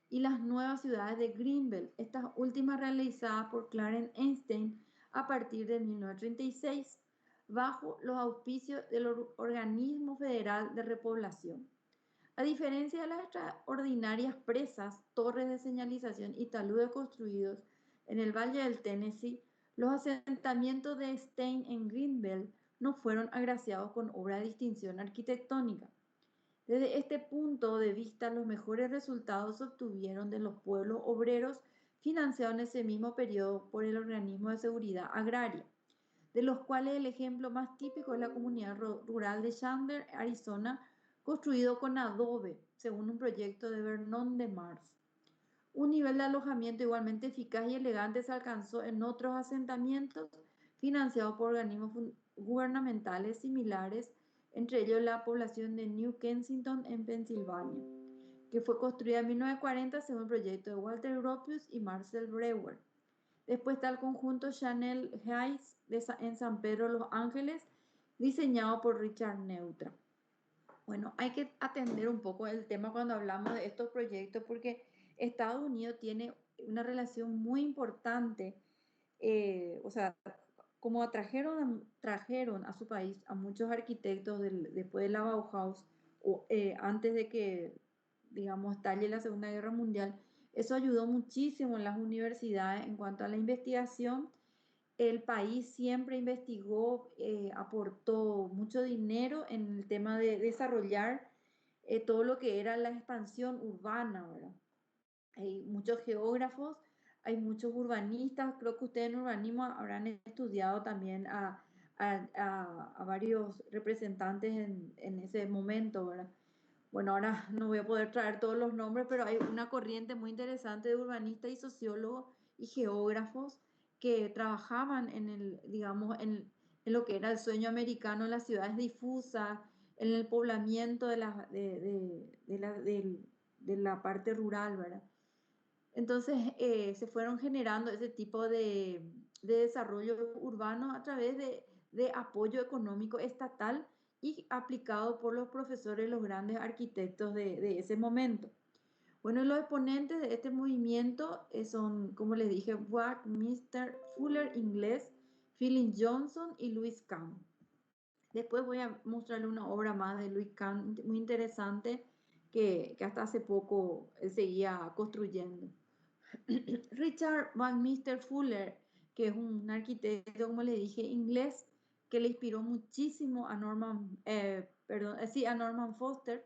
y las nuevas ciudades de Greenbelt, estas últimas realizadas por Clarence Einstein a partir de 1936, bajo los auspicios del Organismo Federal de Repoblación. A diferencia de las extraordinarias presas, torres de señalización y taludes construidos en el Valle del Tennessee, los asentamientos de Stein en Greenbelt no fueron agraciados con obra de distinción arquitectónica. Desde este punto de vista, los mejores resultados se obtuvieron de los pueblos obreros financiados en ese mismo periodo por el Organismo de Seguridad Agraria, de los cuales el ejemplo más típico es la comunidad rural de Chandler, Arizona, construido con adobe, según un proyecto de Vernon de Mars. Un nivel de alojamiento igualmente eficaz y elegante se alcanzó en otros asentamientos financiados por organismos gubernamentales similares, entre ellos la población de New Kensington en Pensilvania, que fue construida en 1940 según el proyecto de Walter Gropius y Marcel Breuer. Después está el conjunto Chanel Heights en San Pedro, Los Ángeles, diseñado por Richard Neutra. Bueno, hay que atender un poco el tema cuando hablamos de estos proyectos porque Estados Unidos tiene una relación muy importante, o sea, como trajeron a su país a muchos arquitectos después de la Bauhaus, antes de que, digamos, estalle la Segunda Guerra Mundial, eso ayudó muchísimo en las universidades en cuanto a la investigación. El país siempre investigó, aportó mucho dinero en el tema de desarrollar todo lo que era la expansión urbana, ¿verdad? Hay muchos geógrafos, hay muchos urbanistas, creo que ustedes en urbanismo habrán estudiado también a varios representantes en ese momento, ¿verdad? Bueno, ahora no voy a poder traer todos los nombres, pero hay una corriente muy interesante de urbanistas y sociólogos y geógrafos que trabajaban en el, digamos, en lo que era el sueño americano en las ciudades difusas, en el poblamiento de la parte rural, ¿verdad? Entonces se fueron generando ese tipo de desarrollo urbano a través de apoyo económico estatal y aplicado por los profesores, los grandes arquitectos de ese momento. Bueno, los exponentes de este movimiento son, como les dije, Buckminster Fuller inglés, Philip Johnson y Louis Kahn. Después voy a mostrarle una obra más de Louis Kahn muy interesante que hasta hace poco él seguía construyendo. Richard Buckminster Fuller, que es un arquitecto, como le dije, inglés, que le inspiró muchísimo a a Norman Foster,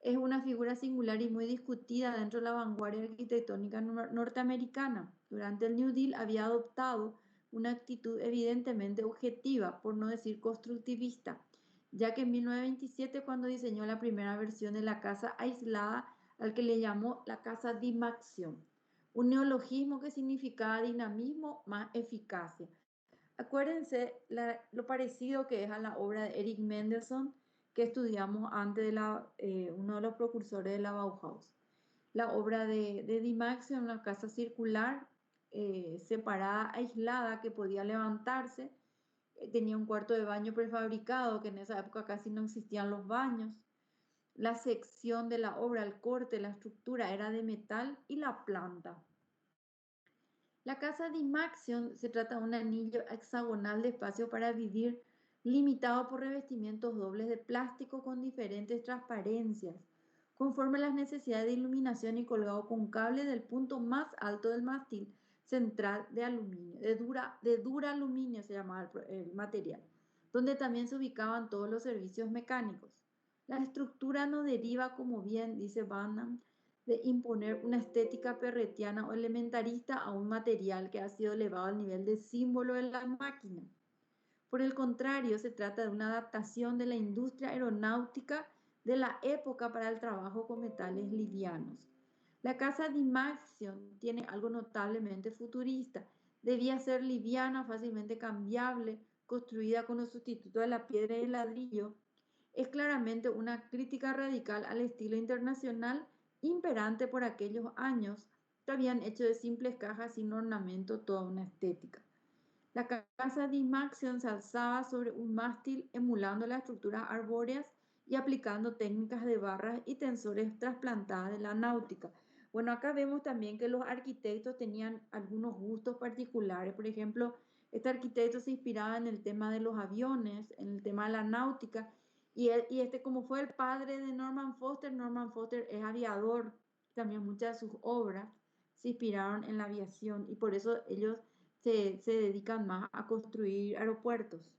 es una figura singular y muy discutida dentro de la vanguardia arquitectónica norteamericana. Durante el New Deal había adoptado una actitud evidentemente objetiva, por no decir constructivista, ya que en 1927, cuando diseñó la primera versión de la casa aislada, al que le llamó la casa Dimaxion, un neologismo que significaba dinamismo más eficacia. Acuérdense lo parecido que es a la obra de Eric Mendelssohn que estudiamos antes de uno de los precursores de la Bauhaus. La obra de Dimaxion, una casa circular, separada, aislada, que podía levantarse, tenía un cuarto de baño prefabricado, que en esa época casi no existían los baños. La sección de la obra, el corte, la estructura era de metal y la planta. La casa Dimaxion se trata de un anillo hexagonal de espacio para vivir, limitado por revestimientos dobles de plástico con diferentes transparencias, conforme a las necesidades de iluminación y colgado con cable del punto más alto del mástil central de aluminio, de dura aluminio se llamaba el material, donde también se ubicaban todos los servicios mecánicos. La estructura no deriva, como bien dice Van, de imponer una estética perretiana o elementarista a un material que ha sido elevado al nivel de símbolo en la máquina. Por el contrario, se trata de una adaptación de la industria aeronáutica de la época para el trabajo con metales livianos. La casa Dimaxion tiene algo notablemente futurista. Debía ser liviana, fácilmente cambiable, construida con el sustituto de la piedra y el ladrillo. Es claramente una crítica radical al estilo internacional imperante por aquellos años que habían hecho de simples cajas sin ornamento toda una estética. La casa Dimaxion se alzaba sobre un mástil emulando las estructuras arbóreas y aplicando técnicas de barras y tensores trasplantadas de la náutica. Bueno, acá vemos también que los arquitectos tenían algunos gustos particulares. Por ejemplo, este arquitecto se inspiraba en el tema de los aviones, en el tema de la náutica, y como fue el padre de Norman Foster es aviador, también muchas de sus obras se inspiraron en la aviación y por eso ellos se dedican más a construir aeropuertos.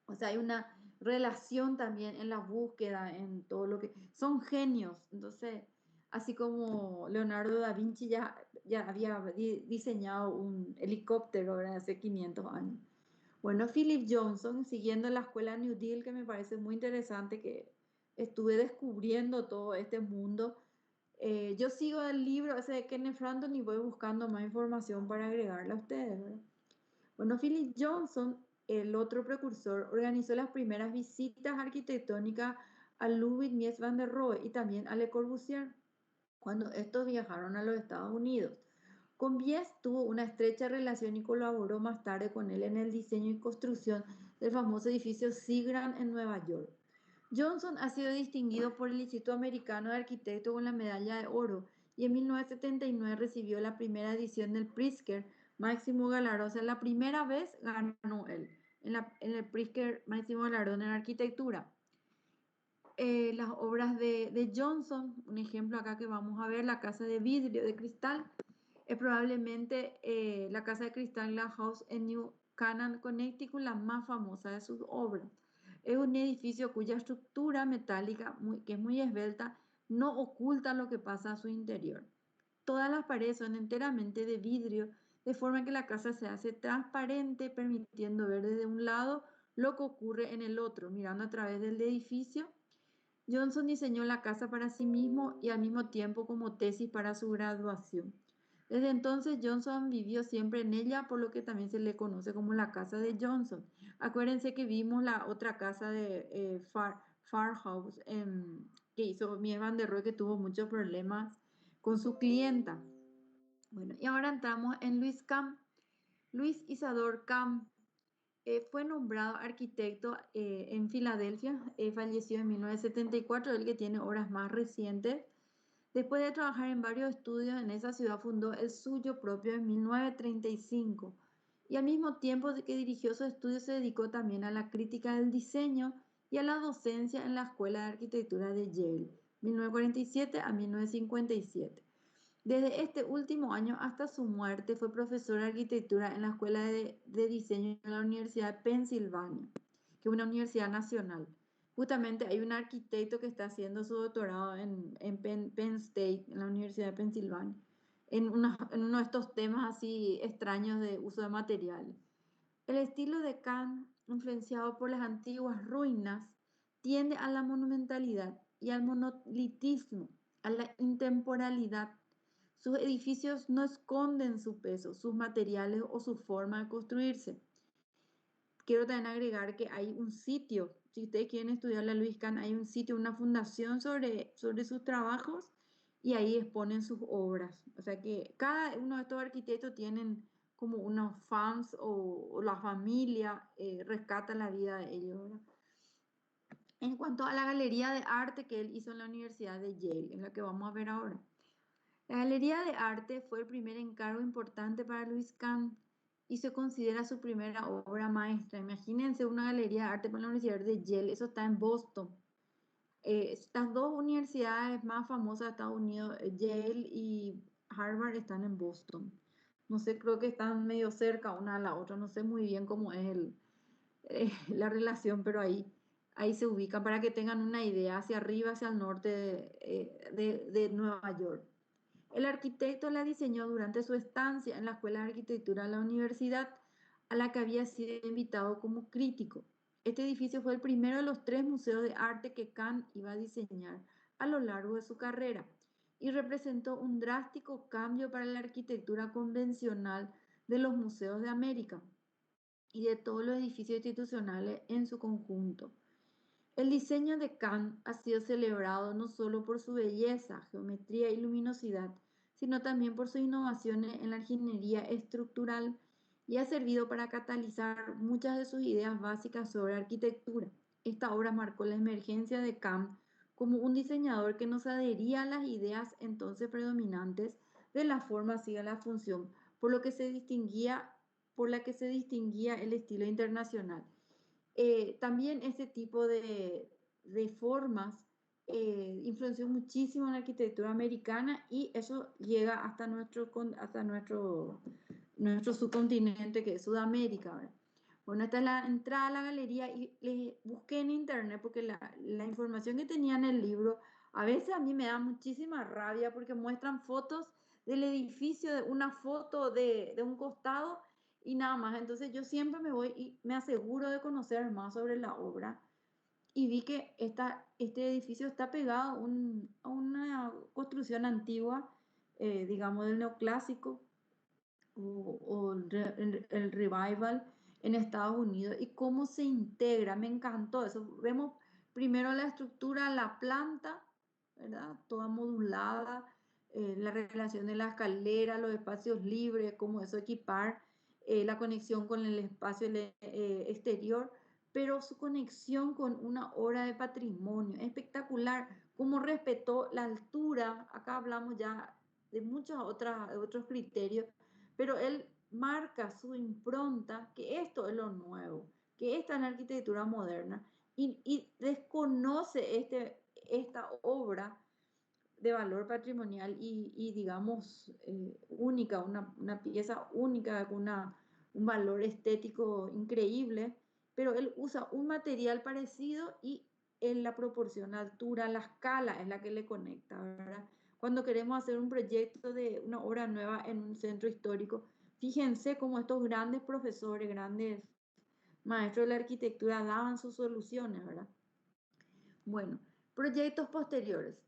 O sea, hay una relación también en la búsqueda, en todo lo que... Son genios, entonces, así como Leonardo da Vinci ya había diseñado un helicóptero, ¿verdad? Hace 500 años. Bueno, Philip Johnson, siguiendo la escuela New Deal, que me parece muy interesante, que estuve descubriendo todo este mundo. Yo sigo el libro ese de Kenneth Frampton y voy buscando más información para agregarla a ustedes, ¿verdad? Bueno, Philip Johnson, el otro precursor, organizó las primeras visitas arquitectónicas a Ludwig Mies van der Rohe y también a Le Corbusier, cuando estos viajaron a los Estados Unidos. Con Mies tuvo una estrecha relación y colaboró más tarde con él en el diseño y construcción del famoso edificio Seagram en Nueva York. Johnson ha sido distinguido por el Instituto Americano de Arquitectos con la medalla de oro y en 1979 recibió la primera edición del Pritzker máximo galardón. O sea, la primera vez ganó él en el Pritzker máximo galardón en arquitectura. Las obras de Johnson, un ejemplo acá que vamos a ver, la casa de vidrio, de cristal, es probablemente la casa de cristal, la House en New Canaan, Connecticut, la más famosa de sus obras. Es un edificio cuya estructura metálica, que es muy esbelta, no oculta lo que pasa a su interior. Todas las paredes son enteramente de vidrio, de forma que la casa se hace transparente, permitiendo ver desde un lado lo que ocurre en el otro, mirando a través del edificio. Johnson diseñó la casa para sí mismo y al mismo tiempo como tesis para su graduación. Desde entonces Johnson vivió siempre en ella, por lo que también se le conoce como la casa de Johnson. Acuérdense que vimos la otra casa de Farhouse que hizo Mies van der Rohe, que tuvo muchos problemas con su clienta. Bueno, y ahora entramos en Louis Kahn. Louis Isadore Kahn fue nombrado arquitecto en Filadelfia, falleció en 1974, el que tiene obras más recientes. Después de trabajar en varios estudios en esa ciudad, fundó el suyo propio en 1935 y al mismo tiempo que dirigió sus estudios se dedicó también a la crítica del diseño y a la docencia en la Escuela de Arquitectura de Yale, 1947 a 1957. Desde este último año hasta su muerte fue profesor de arquitectura en la Escuela de Diseño de la Universidad de Pensilvania, que es una universidad nacional. Justamente hay un arquitecto que está haciendo su doctorado en Penn State, en la Universidad de Pensilvania, en uno de estos temas así extraños de uso de materiales. El estilo de Kahn, influenciado por las antiguas ruinas, tiende a la monumentalidad y al monolitismo, a la intemporalidad. Sus edificios no esconden su peso, sus materiales o su forma de construirse. Quiero también agregar que hay un sitio, si ustedes quieren estudiar la Louis Kahn, hay un sitio, una fundación sobre sus trabajos y ahí exponen sus obras. O sea que cada uno de estos arquitectos tienen como unos fans o la familia rescata la vida de ellos, ¿verdad? En cuanto a la galería de arte que él hizo en la Universidad de Yale, en la que vamos a ver ahora. La galería de arte fue el primer encargo importante para Louis Kahn y se considera su primera obra maestra. Imagínense una galería de arte para la Universidad de Yale, eso está en Boston. Estas dos universidades más famosas de Estados Unidos, Yale y Harvard, están en Boston. No sé, creo que están medio cerca una a la otra, no sé muy bien cómo es la relación, pero ahí se ubican para que tengan una idea, hacia arriba, hacia el norte de Nueva York. El arquitecto la diseñó durante su estancia en la Escuela de Arquitectura de la universidad, a la que había sido invitado como crítico. Este edificio fue el primero de los 3 museos de arte que Kahn iba a diseñar a lo largo de su carrera y representó un drástico cambio para la arquitectura convencional de los museos de América y de todos los edificios institucionales en su conjunto. El diseño de Kahn ha sido celebrado no solo por su belleza, geometría y luminosidad, sino también por sus innovaciones en la ingeniería estructural y ha servido para catalizar muchas de sus ideas básicas sobre arquitectura. Esta obra marcó la emergencia de Kahn como un diseñador que no se adhería a las ideas entonces predominantes de la forma hacia la función, por la que se distinguía el estilo internacional. También este tipo de formas influenció muchísimo en la arquitectura americana y eso llega hasta nuestro subcontinente, que es Sudamérica, ¿verdad? Bueno, esta es la entrada a la galería y les busqué en internet porque la información que tenía en el libro a veces a mí me da muchísima rabia porque muestran fotos del edificio, de una foto de un costado y nada más. Entonces yo siempre me voy y me aseguro de conocer más sobre la obra y vi que este edificio está pegado a una construcción antigua, digamos del neoclásico o el revival en Estados Unidos y cómo se integra. Me encantó eso. Vemos primero la estructura, la planta, ¿verdad? Toda modulada, la relación de la escalera, los espacios libres, cómo eso equipar, la conexión con el espacio exterior, pero su conexión con una obra de patrimonio espectacular, cómo respetó la altura. Acá hablamos ya de otros criterios, pero él marca su impronta, que esto es lo nuevo, que esta es la arquitectura moderna, y desconoce esta obra de valor patrimonial y digamos, única, una pieza única con un valor estético increíble, pero él usa un material parecido y en la proporción, la altura, la escala es la que le conecta, ¿verdad? Cuando queremos hacer un proyecto de una obra nueva en un centro histórico, fíjense cómo estos grandes profesores, grandes maestros de la arquitectura daban sus soluciones, ¿verdad? Bueno, proyectos posteriores.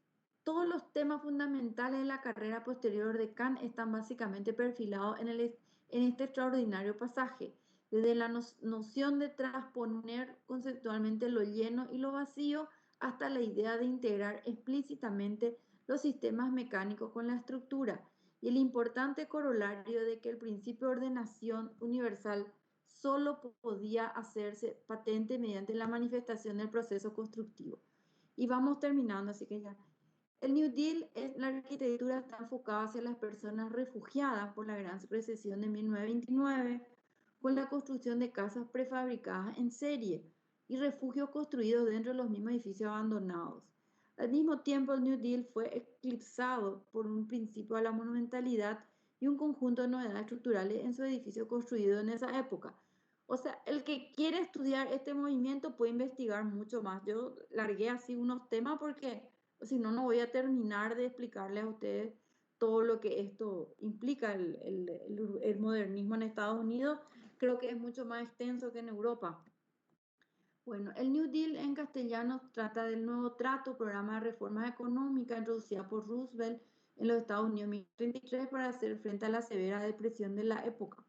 Todos los temas fundamentales de la carrera posterior de Kant están básicamente perfilados en este extraordinario pasaje, desde la noción de transponer conceptualmente lo lleno y lo vacío hasta la idea de integrar explícitamente los sistemas mecánicos con la estructura y el importante corolario de que el principio de ordenación universal solo podía hacerse patente mediante la manifestación del proceso constructivo. Y vamos terminando, así que ya. El New Deal, la arquitectura está enfocada hacia las personas refugiadas por la gran recesión de 1929, con la construcción de casas prefabricadas en serie y refugios construidos dentro de los mismos edificios abandonados. Al mismo tiempo, el New Deal fue eclipsado por un principio de la monumentalidad y un conjunto de novedades estructurales en su edificio construido en esa época. O sea, el que quiere estudiar este movimiento puede investigar mucho más. Yo largué así unos temas porque si no, no voy a terminar de explicarles a ustedes todo lo que esto implica, el modernismo en Estados Unidos. Creo que es mucho más extenso que en Europa. Bueno, el New Deal en castellano trata del nuevo trato, programa de reformas económicas introducida por Roosevelt en los Estados Unidos en 1933 para hacer frente a la severa depresión de la época.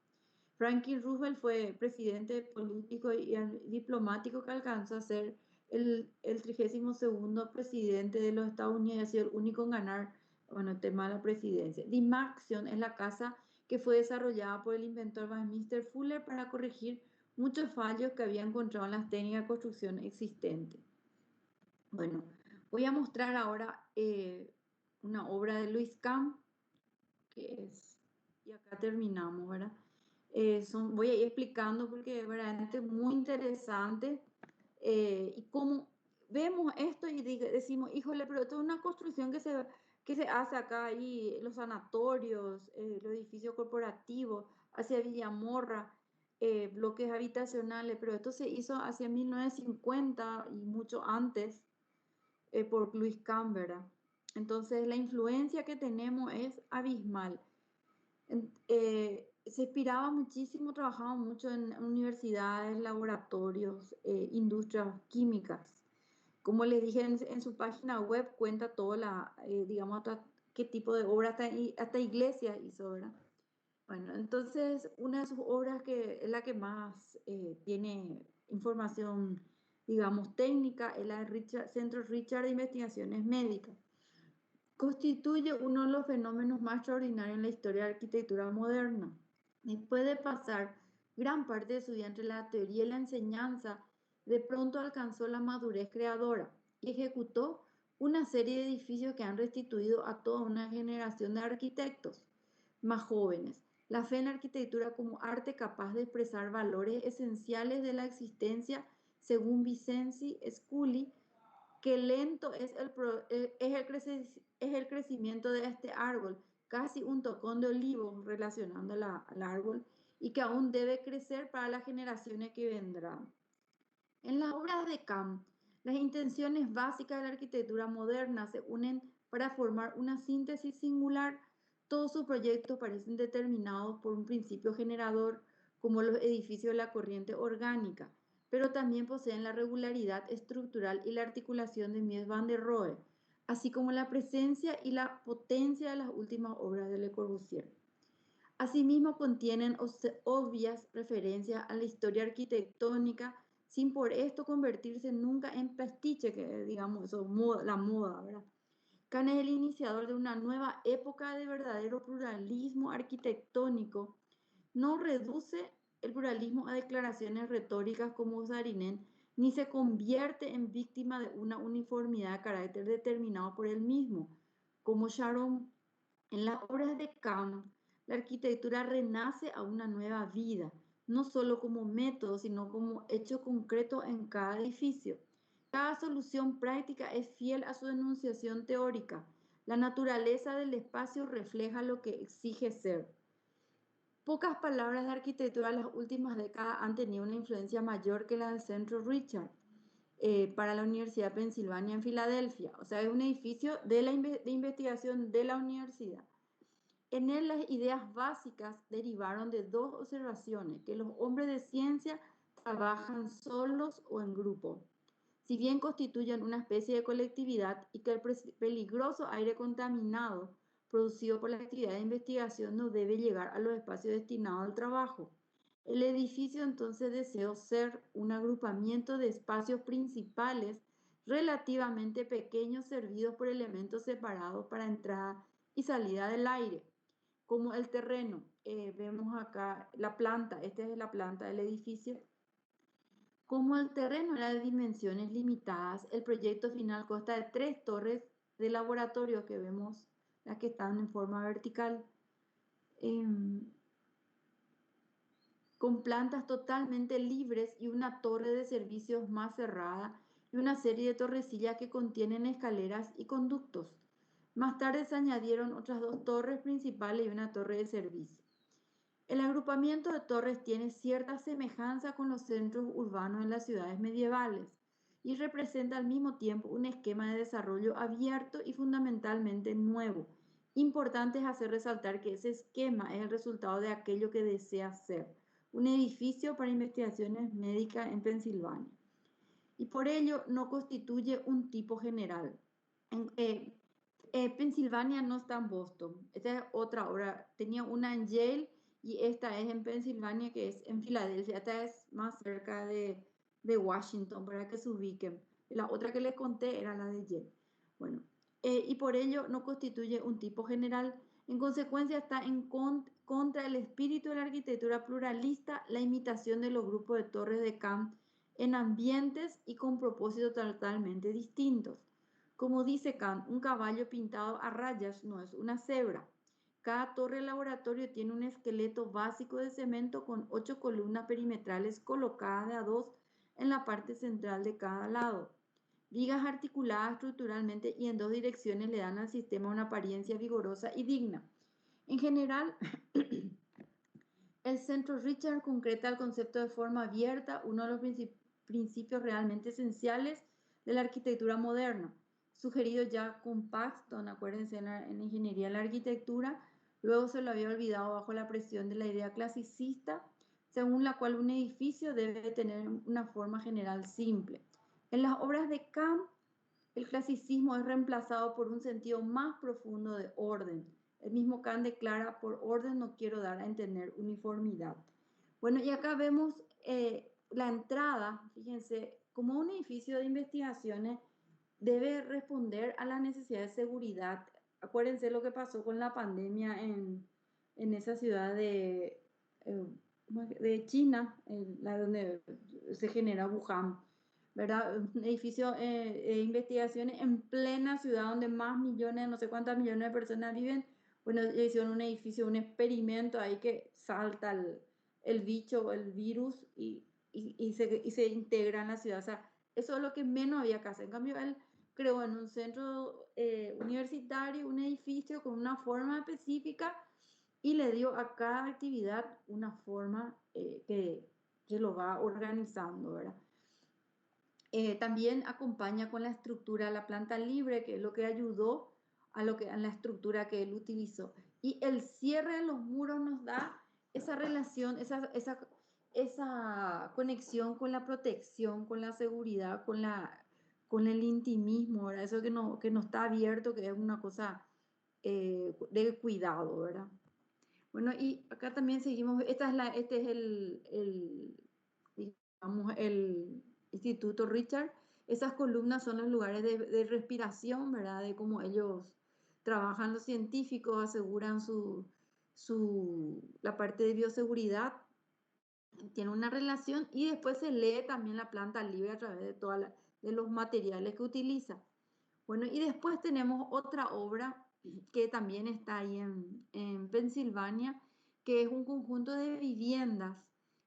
Franklin Roosevelt fue presidente político y diplomático que alcanzó a ser el 32º presidente de los Estados Unidos y ha sido el único en ganar, bueno, el tema de la presidencia. Dimaxion es la casa que fue desarrollada por el inventor Buckminster Fuller para corregir muchos fallos que había encontrado en las técnicas de construcción existentes. Bueno, voy a mostrar ahora una obra de Louis Kahn, que es, y acá terminamos, ¿verdad? Voy a ir explicando porque es verdaderamente muy interesante y como vemos esto y decimos, híjole, pero esto es una construcción que se hace acá, y los sanatorios, los edificios corporativos, hacia Villamorra, bloques habitacionales, pero esto se hizo hacia 1950 y mucho antes por Louis Kahn, ¿verdad? Entonces la influencia que tenemos es abismal. Se inspiraba muchísimo, trabajaba mucho en universidades, laboratorios, industrias químicas. Como les dije, en su página web cuenta toda digamos, hasta qué tipo de obra, hasta iglesias hizo, ¿verdad? Bueno, entonces una de sus obras que es la que más tiene información, digamos, técnica, es la Centro Richard de Investigaciones Médicas. Constituye uno de los fenómenos más extraordinarios en la historia de la arquitectura moderna. Después de pasar gran parte de su vida entre la teoría y la enseñanza, de pronto alcanzó la madurez creadora y ejecutó una serie de edificios que han restituido a toda una generación de arquitectos más jóvenes la fe en la arquitectura como arte capaz de expresar valores esenciales de la existencia, según Vincenzi Scully, que lento es el crecimiento de este árbol, casi un tocón de olivo relacionando al árbol, y que aún debe crecer para las generaciones que vendrán. En las obras de Kant, las intenciones básicas de la arquitectura moderna se unen para formar una síntesis singular. Todos sus proyectos parecen determinados por un principio generador, como los edificios de la corriente orgánica, pero también poseen la regularidad estructural y la articulación de Mies van der Rohe, así como la presencia y la potencia de las últimas obras de Le Corbusier. Asimismo, contienen obvias referencias a la historia arquitectónica, sin por esto convertirse nunca en pastiche, que digamos, eso, la moda, ¿verdad? Kant es el iniciador de una nueva época de verdadero pluralismo arquitectónico. No reduce el pluralismo a declaraciones retóricas como Saarinen, ni se convierte en víctima de una uniformidad de carácter determinado por él mismo, como Sharon. En las obras de Kant, la arquitectura renace a una nueva vida, no solo como método, sino como hecho concreto en cada edificio. Cada solución práctica es fiel a su enunciación teórica. La naturaleza del espacio refleja lo que exige ser. Pocas palabras de arquitectura en las últimas décadas han tenido una influencia mayor que la del Centro Richard para la Universidad de Pensilvania en Filadelfia. O sea, es un edificio de investigación de la universidad. En él las ideas básicas derivaron de dos observaciones, que los hombres de ciencia trabajan solos o en grupo, si bien constituyen una especie de colectividad, y que el peligroso aire contaminado producido por la actividad de investigación no debe llegar a los espacios destinados al trabajo. El edificio entonces deseó ser un agrupamiento de espacios principales relativamente pequeños servidos por elementos separados para entrada y salida del aire, como el terreno. Vemos acá la planta, esta es la planta del edificio. Como el terreno era de dimensiones limitadas, el proyecto final consta de 3 torres de laboratorio que vemos, las que están en forma vertical, con plantas totalmente libres y una torre de servicios más cerrada y una serie de torrecillas que contienen escaleras y conductos. Más tarde se añadieron otras 2 torres principales y una torre de servicio. El agrupamiento de torres tiene cierta semejanza con los centros urbanos en las ciudades medievales y representa al mismo tiempo un esquema de desarrollo abierto y fundamentalmente nuevo. Importante es hacer resaltar que ese esquema es el resultado de aquello que desea ser, un edificio para investigaciones médicas en Pensilvania, y por ello no constituye un tipo general. Pensilvania no está en Boston, esta es otra obra, tenía una en Yale y esta es en Pensilvania, que es en Filadelfia. Esta es más cerca de Washington, para que se ubiquen. La otra que les conté era la de Yale. Bueno, y por ello no constituye un tipo general. En consecuencia, está en contra el espíritu de la arquitectura pluralista, la imitación de los grupos de torres de Kant en ambientes y con propósitos totalmente distintos. Como dice Kant, un caballo pintado a rayas no es una cebra. Cada torre de laboratorio tiene un esqueleto básico de cemento con 8 columnas perimetrales colocadas de a 2 en la parte central de cada lado. Vigas articuladas estructuralmente y en 2 direcciones le dan al sistema una apariencia vigorosa y digna. En general, el Centro Richard concreta el concepto de forma abierta, uno de los principios realmente esenciales de la arquitectura moderna, sugerido ya con Paxton, acuérdense, en ingeniería de la arquitectura. Luego se lo había olvidado bajo la presión de la idea clasicista, según la cual un edificio debe tener una forma general simple. En las obras de Kant, el clasicismo es reemplazado por un sentido más profundo de orden. El mismo Kant declara: por orden no quiero dar a entender uniformidad. Bueno, y acá vemos la entrada, fíjense, como un edificio de investigaciones debe responder a la necesidad de seguridad. Acuérdense lo que pasó con la pandemia en esa ciudad de China, la donde se genera Wuhan, ¿verdad? Un edificio de investigaciones en plena ciudad donde más millones, no sé cuántas millones de personas viven. Bueno, hicieron un edificio, un experimento ahí que salta el bicho, el virus, y se integra en la ciudad. O sea, eso es lo que menos había que hacer. En cambio, él creó en un centro universitario un edificio con una forma específica y le dio a cada actividad una forma que lo va organizando, ¿verdad? También acompaña con la estructura la planta libre, que es lo que ayudó a la estructura que él utilizó. Y el cierre de los muros nos da esa relación, esa conexión con la protección, con la seguridad, con el intimismo, ¿verdad? Eso que no está abierto, que es una cosa de cuidado, ¿verdad? Bueno, y acá también seguimos, este es digamos, el Instituto Richard. Esas columnas son los lugares de respiración, ¿verdad? De cómo ellos trabajan, los científicos, aseguran la parte de bioseguridad, tiene una relación, y después se lee también la planta libre a través de los materiales que utiliza. Bueno, y después tenemos otra obra que también está ahí en Pensilvania, que es un conjunto de viviendas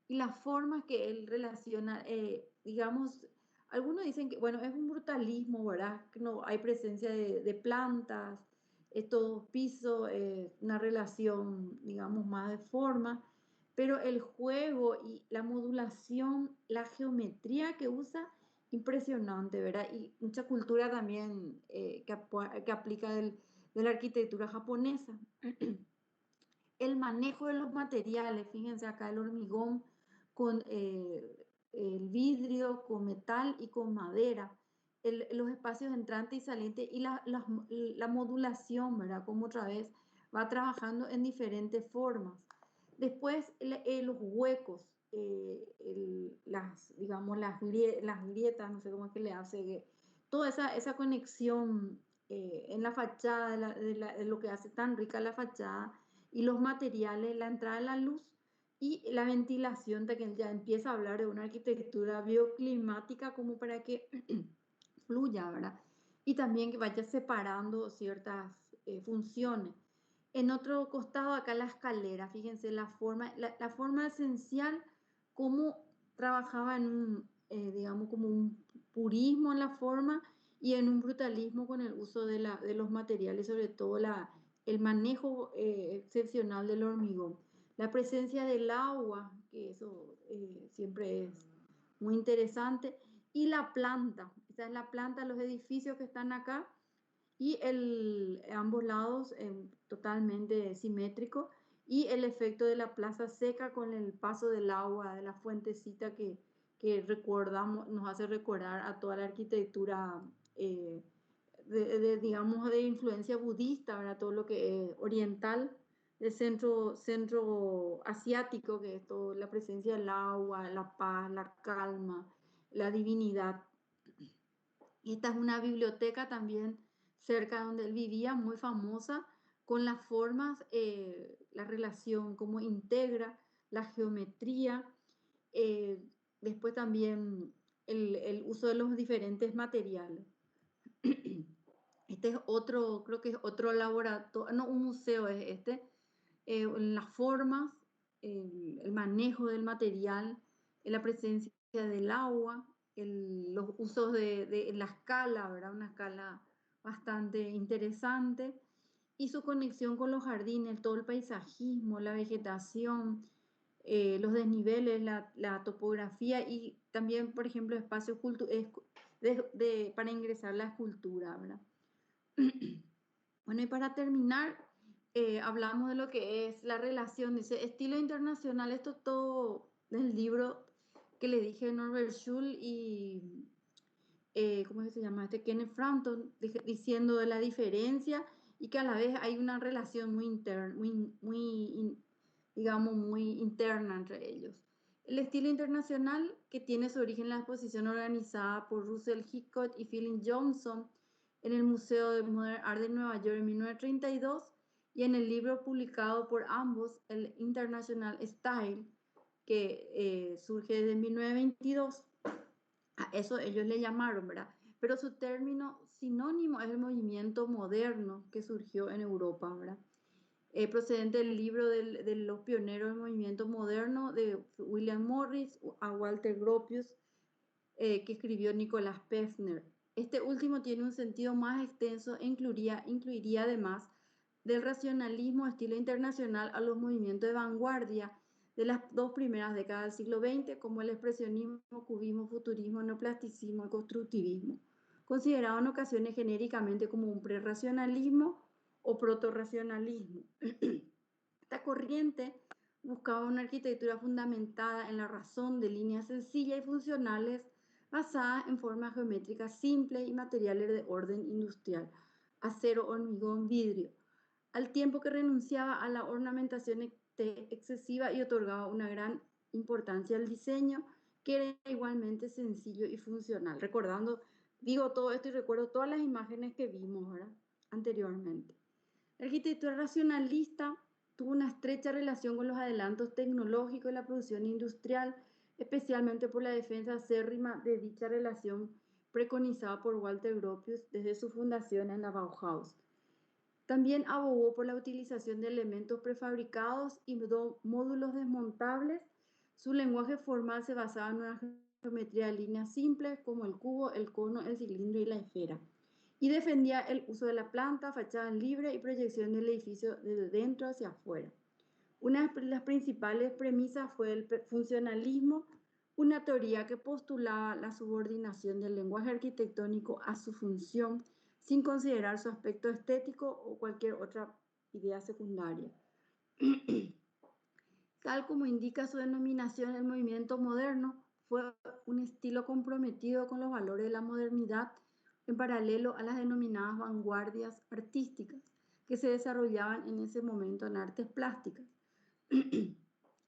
y las formas que él relaciona, digamos, algunos dicen que, bueno, es un brutalismo, ¿verdad? Que no hay presencia de plantas, todo piso, una relación, digamos, más de forma, pero el juego y la modulación, la geometría que usa, impresionante, ¿verdad? Y mucha cultura también que aplica de la arquitectura japonesa. El manejo de los materiales, fíjense acá el hormigón con el vidrio, con metal y con madera, los espacios entrante y saliente y la modulación, ¿verdad? Como otra vez va trabajando en diferentes formas. Después los huecos, digamos, las grietas, no sé cómo es que le hace, toda esa conexión en la fachada, de lo que hace tan rica la fachada y los materiales, la entrada de la luz y la ventilación, de que ya empieza a hablar de una arquitectura bioclimática como para que fluya, ¿verdad? Y también que vaya separando ciertas funciones. En otro costado, acá la escalera, fíjense la forma esencial, cómo trabajaba en un, digamos, como un purismo en la forma y en un brutalismo con el uso de los materiales, sobre todo el manejo excepcional del hormigón. La presencia del agua, que eso siempre es muy interesante, y la planta, esa es la planta, los edificios que están acá, y ambos lados totalmente simétrico, y el efecto de la plaza seca con el paso del agua, de la fuentecita que recordamos, nos hace recordar a toda la arquitectura digamos, de influencia budista, ¿verdad? Todo lo que es oriental, el centro asiático, que es todo, la presencia del agua, la paz, la calma, la divinidad. Y esta es una biblioteca también cerca donde él vivía, muy famosa, con las formas, la relación, cómo integra la geometría, eh, después también el uso de los diferentes materiales. Este es otro, creo que es otro laboratorio, no, un museo es este, las formas, el manejo del material, la presencia del agua, los usos de la escala, ¿verdad? Una escala bastante interesante, y su conexión con los jardines, todo el paisajismo, la vegetación, los desniveles, la topografía y también, por ejemplo, espacios para ingresar la escultura, ¿verdad? Bueno, y para terminar, hablamos de lo que es la relación, dice, estilo internacional, esto todo del libro que le dije Norbert Schull y, ¿cómo es que se llama? Kenneth Frampton, diciendo de la diferencia y que a la vez hay una relación muy interna, digamos, muy interna entre ellos. El estilo internacional, que tiene su origen en la exposición organizada por Russell Hitchcock y Philip Johnson en el Museo de Modern Art de Nueva York en 1932, y en el libro publicado por ambos, el International Style, que surge desde 1922. A eso ellos le llamaron, ¿verdad? Pero su término sinónimo es el movimiento moderno que surgió en Europa, ¿verdad? Procedente del libro de los pioneros del movimiento moderno de William Morris a Walter Gropius, que escribió Nicolás Pevsner. Este último tiene un sentido más extenso e incluiría además del racionalismo estilo internacional a los movimientos de vanguardia de las dos primeras décadas del siglo XX, como el expresionismo, cubismo, futurismo, neoplasticismo y constructivismo, considerado en ocasiones genéricamente como un prerracionalismo o protorracionalismo. Esta corriente buscaba una arquitectura fundamentada en la razón, de líneas sencillas y funcionales basadas en formas geométricas simples y materiales de orden industrial, acero, hormigón, vidrio, al tiempo que renunciaba a la ornamentación excesiva y otorgaba una gran importancia al diseño, que era igualmente sencillo y funcional. Recordando, digo todo esto y recuerdo todas las imágenes que vimos, ¿verdad?, anteriormente. La arquitectura racionalista tuvo una estrecha relación con los adelantos tecnológicos y la producción industrial, especialmente por la defensa acérrima de dicha relación preconizada por Walter Gropius desde su fundación en la Bauhaus. También abogó por la utilización de elementos prefabricados y módulos desmontables. Su lenguaje formal se basaba en una geometría de líneas simples como el cubo, el cono, el cilindro y la esfera. Y defendía el uso de la planta, fachada libre y proyección del edificio desde dentro hacia afuera. Una de las principales premisas fue el funcionalismo, una teoría que postulaba la subordinación del lenguaje arquitectónico a su función sin considerar su aspecto estético o cualquier otra idea secundaria. Tal como indica su denominación, el movimiento moderno fue un estilo comprometido con los valores de la modernidad en paralelo a las denominadas vanguardias artísticas que se desarrollaban en ese momento en artes plásticas.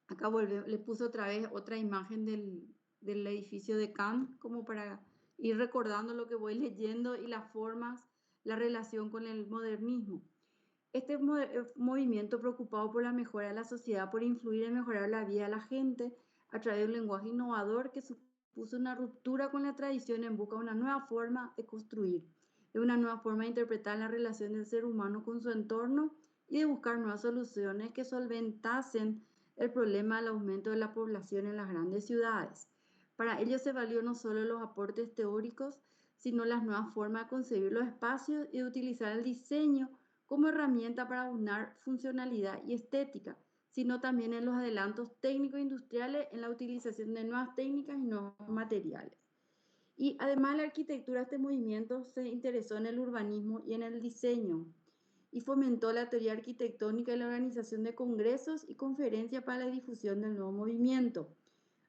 Acá le puse otra vez otra imagen del edificio de Cannes, como para ir recordando lo que voy leyendo y las formas, la relación con el modernismo. Este movimiento preocupado por la mejora de la sociedad, por influir en mejorar la vida de la gente a través de un lenguaje innovador que supuso una ruptura con la tradición en busca de una nueva forma de construir, de una nueva forma de interpretar la relación del ser humano con su entorno y de buscar nuevas soluciones que solventasen el problema del aumento de la población en las grandes ciudades. Para ello se valió no solo los aportes teóricos, sino las nuevas formas de concebir los espacios y de utilizar el diseño como herramienta para aunar funcionalidad y estética, sino también en los adelantos técnico-industriales, en la utilización de nuevas técnicas y nuevos materiales. Y además la arquitectura, este movimiento se interesó en el urbanismo y en el diseño y fomentó la teoría arquitectónica y la organización de congresos y conferencias para la difusión del nuevo movimiento.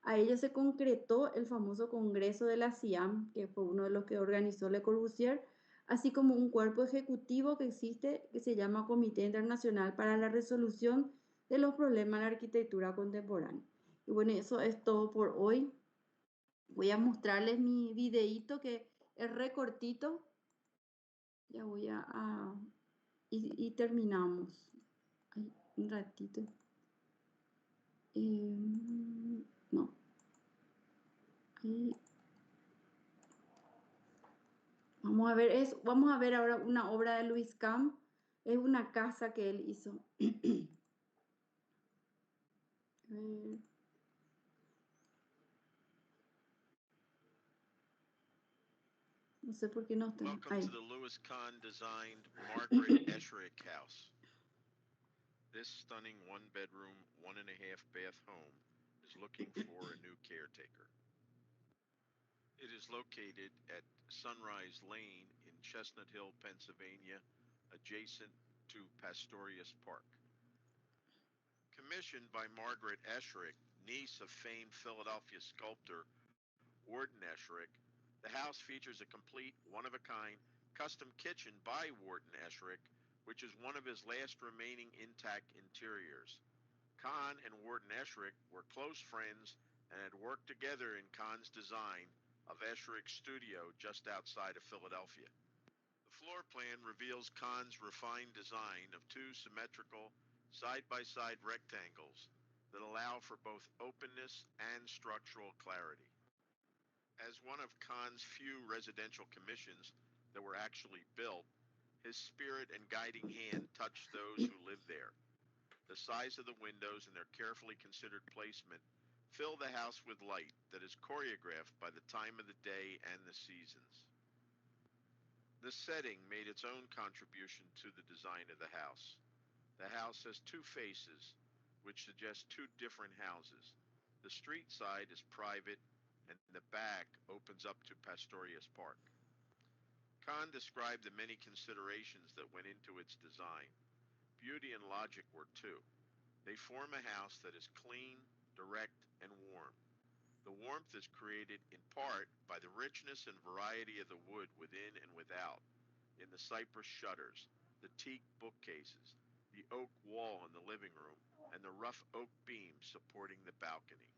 A ello se concretó el famoso Congreso de la CIAM, que fue uno de los que organizó Le Corbusier, así como un cuerpo ejecutivo que existe que se llama Comité Internacional para la Resolución de los Problemas de la Arquitectura Contemporánea. Y bueno, eso es todo por hoy. Voy a mostrarles mi videíto que es re cortito. Ya voy y terminamos. Ay, un ratito. No. Ahí. Vamos a ver ahora una obra de Luis Kahn. Es una casa que él hizo. A ver. No sé por qué no está. Welcome Ahí. to the Louis Kahn designed Margaret Esherick house. This stunning one-bedroom, 1.5-bath home is looking for a new caretaker. It is located at Sunrise Lane in Chestnut Hill, Pennsylvania, adjacent to Pastorius Park. Commissioned by Margaret Esherick, niece of famed Philadelphia sculptor Warden Esherick, the house features a complete, one-of-a-kind, custom kitchen by Warden Esherick, which is one of his last remaining intact interiors. Kahn and Warden Esherick were close friends and had worked together in Kahn's design of Esherick's studio just outside of Philadelphia. The floor plan reveals Kahn's refined design of two symmetrical, side-by-side rectangles that allow for both openness and structural clarity. As one of Kahn's few residential commissions that were actually built, his spirit and guiding hand touched those who lived there. The size of the windows and their carefully considered placement fill the house with light that is choreographed by the time of the day and the seasons. The setting made its own contribution to the design of the house. The house has two faces, which suggest two different houses. The street side is private, and the back opens up to Pastorius Park. Kahn described the many considerations that went into its design. Beauty and logic were too. They form a house that is clean, direct, and warm. The warmth is created in part by the richness and variety of the wood within and without, in the cypress shutters, the teak bookcases, the oak wall in the living room, and the rough oak beams supporting the balcony.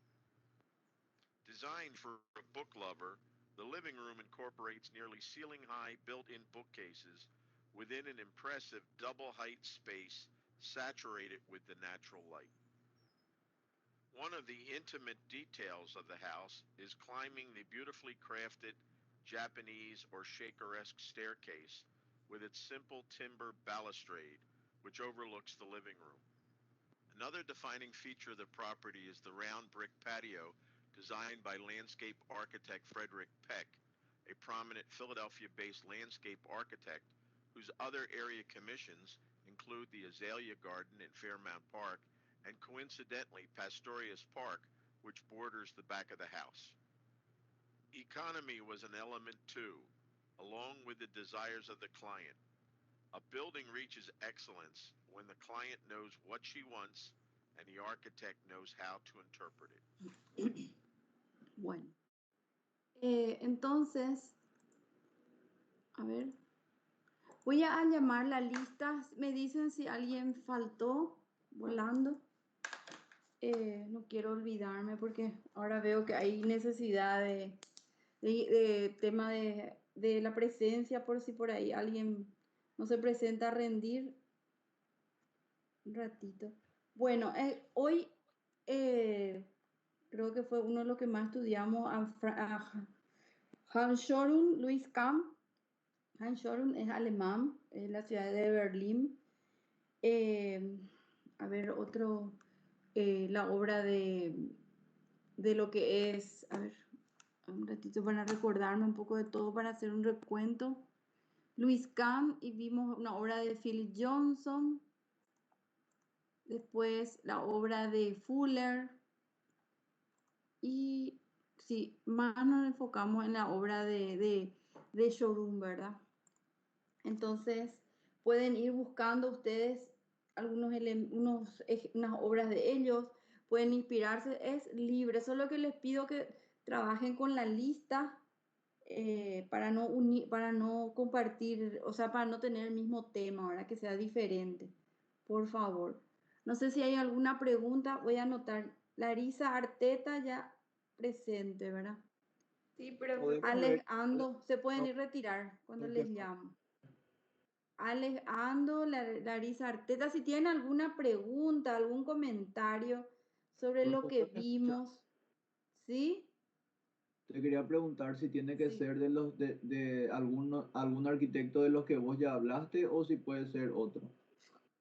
Designed for a book lover, the living room incorporates nearly ceiling-high built-in bookcases within an impressive double-height space saturated with the natural light. One of the intimate details of the house is climbing the beautifully crafted Japanese or Shaker-esque staircase with its simple timber balustrade, which overlooks the living room. Another defining feature of the property is the round brick patio designed by landscape architect Frederick Peck, a prominent Philadelphia-based landscape architect whose other area commissions include the Azalea Garden in Fairmount Park and coincidentally Pastorius Park, which borders the back of the house. Economy was an element too, along with the desires of the client. A building reaches excellence when the client knows what she wants and the architect knows how to interpret it. Bueno, entonces, a ver, voy a llamar la lista. Me dicen si alguien faltó volando. No quiero olvidarme porque ahora veo que hay necesidad de tema de la presencia, por si por ahí alguien no se presenta a rendir. Un ratito. Bueno, hoy creo que fue uno de los que más estudiamos a Hans Schorum, Luis Kamm. Hans Schorum es alemán, es la ciudad de Berlín. A ver, otro, la obra de lo que es, a ver, un ratito para recordarme un poco de todo, para hacer un recuento. Luis Kamm, y vimos una obra de Philip Johnson. Después la obra de Fuller. Y sí, más nos enfocamos en la obra de Schorum, ¿verdad? Entonces, pueden ir buscando ustedes unas obras de ellos, pueden inspirarse, es libre. Solo que les pido que trabajen con la lista para no compartir, o sea, para no tener el mismo tema, ¿verdad? Que sea diferente, por favor. No sé si hay alguna pregunta, voy a anotar. Larisa Arteta ya presente, ¿verdad? Sí, pero Podemos Alex ver. Ando, se pueden No, ir retirar cuando ¿por les qué no? llamo. Alex Ando, Larisa Arteta, si tienen alguna pregunta, algún comentario sobre lo que Profesor, ¿me escucha? vimos, ¿sí? Te quería preguntar si tiene que Sí. ser de algún arquitecto de los que vos ya hablaste o si puede ser otro.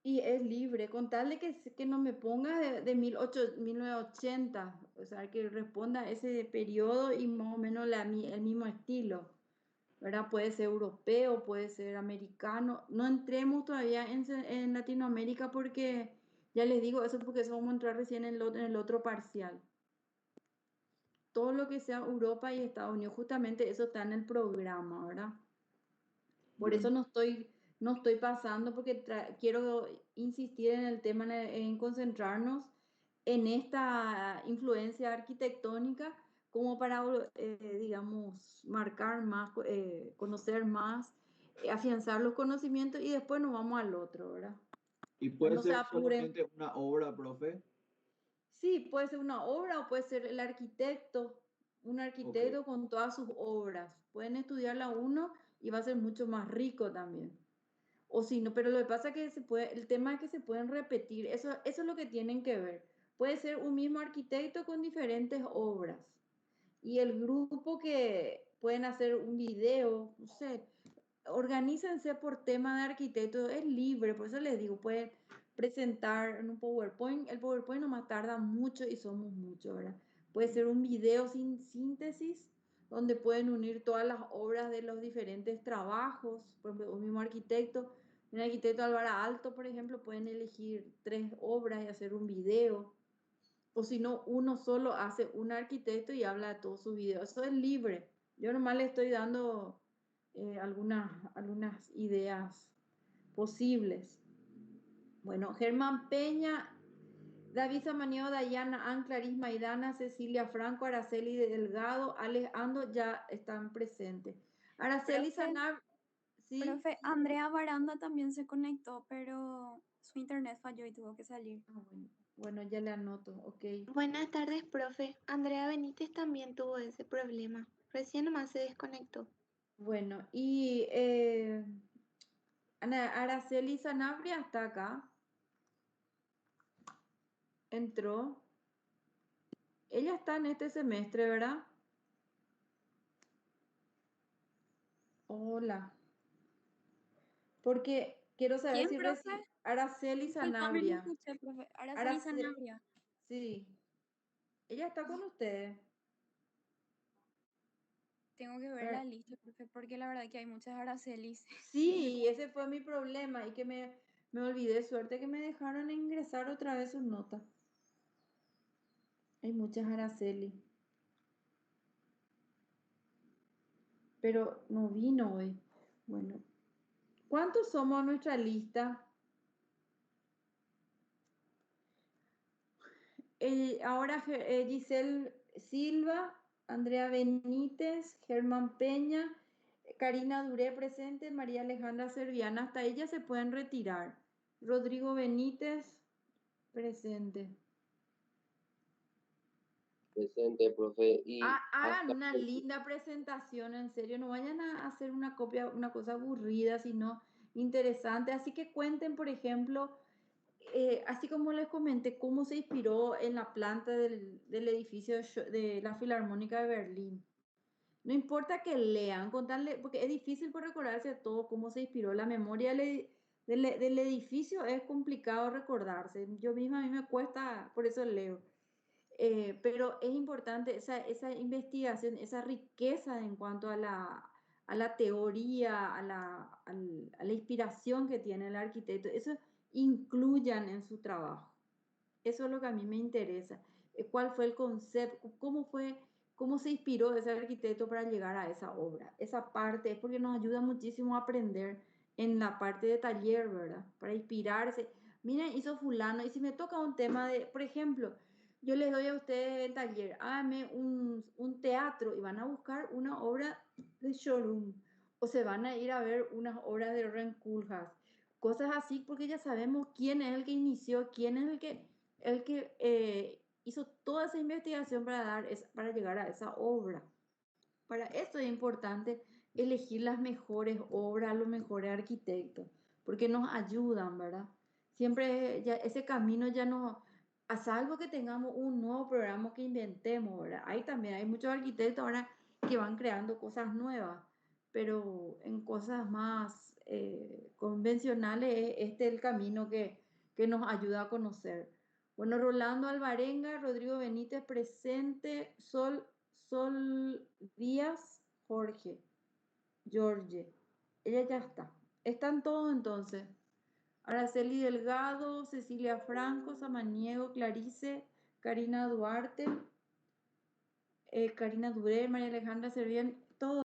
Y es libre, con tal de que no me ponga de 1980, o sea, que responda a ese periodo y más o menos el mismo estilo, ¿verdad? Puede ser europeo, puede ser americano. No entremos todavía en Latinoamérica porque, ya les digo, eso porque eso vamos a entrar recién en el otro parcial. Todo lo que sea Europa y Estados Unidos, justamente eso está en el programa, ¿verdad? Por eso Bueno, no estoy pasando, porque quiero insistir en el tema, en concentrarnos en esta influencia arquitectónica como para, digamos, marcar más, conocer más, afianzar los conocimientos y después nos vamos al otro, ¿verdad? y Pero puede no se ser apuren. solamente una obra, profe. Sí, puede ser una obra o puede ser el arquitecto, un Ok. arquitecto con todas sus obras. Pueden estudiarla uno y va a ser mucho más rico también. O si no, pero lo que pasa es que el tema es que se pueden repetir, eso es lo que tienen que ver. Puede ser un mismo arquitecto con diferentes obras. Y el grupo que pueden hacer un video, no sé, organícense por tema de arquitecto, es libre, por eso les digo, pueden presentar en un PowerPoint, el PowerPoint nomás tarda mucho y somos muchos, ¿verdad? Puede ser un video sin síntesis, donde pueden unir todas las obras de los diferentes trabajos, por ejemplo, un mismo arquitecto, un arquitecto Álvaro Alto, por ejemplo, pueden elegir 3 obras y hacer un video, o si no, uno solo hace un arquitecto y habla de todos sus videos, eso es libre. Yo nomás le estoy dando algunas ideas posibles. Bueno, Germán Peña, David Samaniego, Dayana, An, Clarice Maidana, Cecilia Franco, Araceli Delgado, Alex Ando ya están presentes. Araceli Profe, Sanar, ¿sí? profe, Andrea Baranda también se conectó, pero su internet falló y tuvo que salir. Bueno, ya le anoto, ok. buenas tardes, profe. Andrea Benítez también tuvo ese problema. Recién nomás se desconectó. Bueno, y Araceli Sanabria está acá. Entró. Ella está en este semestre, ¿verdad? Hola. Porque quiero saber ¿Quién, si profe? Araceli Disculpame, no Sanabria. escuché, profe. Araceli Arace- Sanabria. sí, ella está con ustedes. Tengo que ver Ar- la lista, profe, porque la verdad que hay muchas Aracelis. Sí, ese fue mi problema y que me olvidé. Suerte que me dejaron ingresar otra vez sus notas. Hay muchas Araceli. Pero no vino hoy. Bueno, ¿cuántos somos en nuestra lista? Ahora Giselle Silva, Andrea Benítez, Germán Peña, Karina Duré presente, María Alejandra Serviana, hasta ellas se pueden retirar. Rodrigo Benítez presente. Presente, profe. Y Hagan hasta una linda presentación, en serio, no vayan a hacer una copia, una cosa aburrida, sino interesante. Así que cuenten, por ejemplo, así como les comenté, cómo se inspiró en la planta del edificio de la Filarmónica de Berlín. No importa que lean, contarle, porque es difícil por recordarse de todo cómo se inspiró. La memoria del edificio es complicado recordarse. Yo misma a mí me cuesta, por eso leo. Pero es importante esa investigación, esa riqueza en cuanto a la teoría, a la inspiración que tiene el arquitecto. Eso incluyan en su trabajo. Eso es lo que a mí me interesa. ¿Cuál fue el concepto? ¿Cómo se inspiró ese arquitecto para llegar a esa obra? Esa parte es porque nos ayuda muchísimo a aprender en la parte de taller, ¿verdad? Para inspirarse. Miren, hizo fulano. Y si me toca un tema de, por ejemplo, yo les doy a ustedes el taller, háganme un teatro y van a buscar una obra de Showroom o se van a ir a ver unas obras de Ren Koolhaas. Cosas así porque ya sabemos quién es el que inició, quién es el que hizo toda esa investigación para llegar a esa obra. Para esto es importante elegir las mejores obras, los mejores arquitectos, porque nos ayudan, ¿verdad? Siempre ya, ese camino ya no, a salvo que tengamos un nuevo programa que inventemos, ¿verdad? Ahí también hay muchos arquitectos ahora que van creando cosas nuevas, pero en cosas más convencionales este es el camino que nos ayuda a conocer. Bueno, Rolando Alvarenga, Rodrigo Benítez presente, Sol Díaz, Jorge. Ella ya está. Están todos entonces. Araceli Delgado, Cecilia Franco, Samaniego, Clarice, Karina Duarte, Karina Duré, María Alejandra Servién, todos.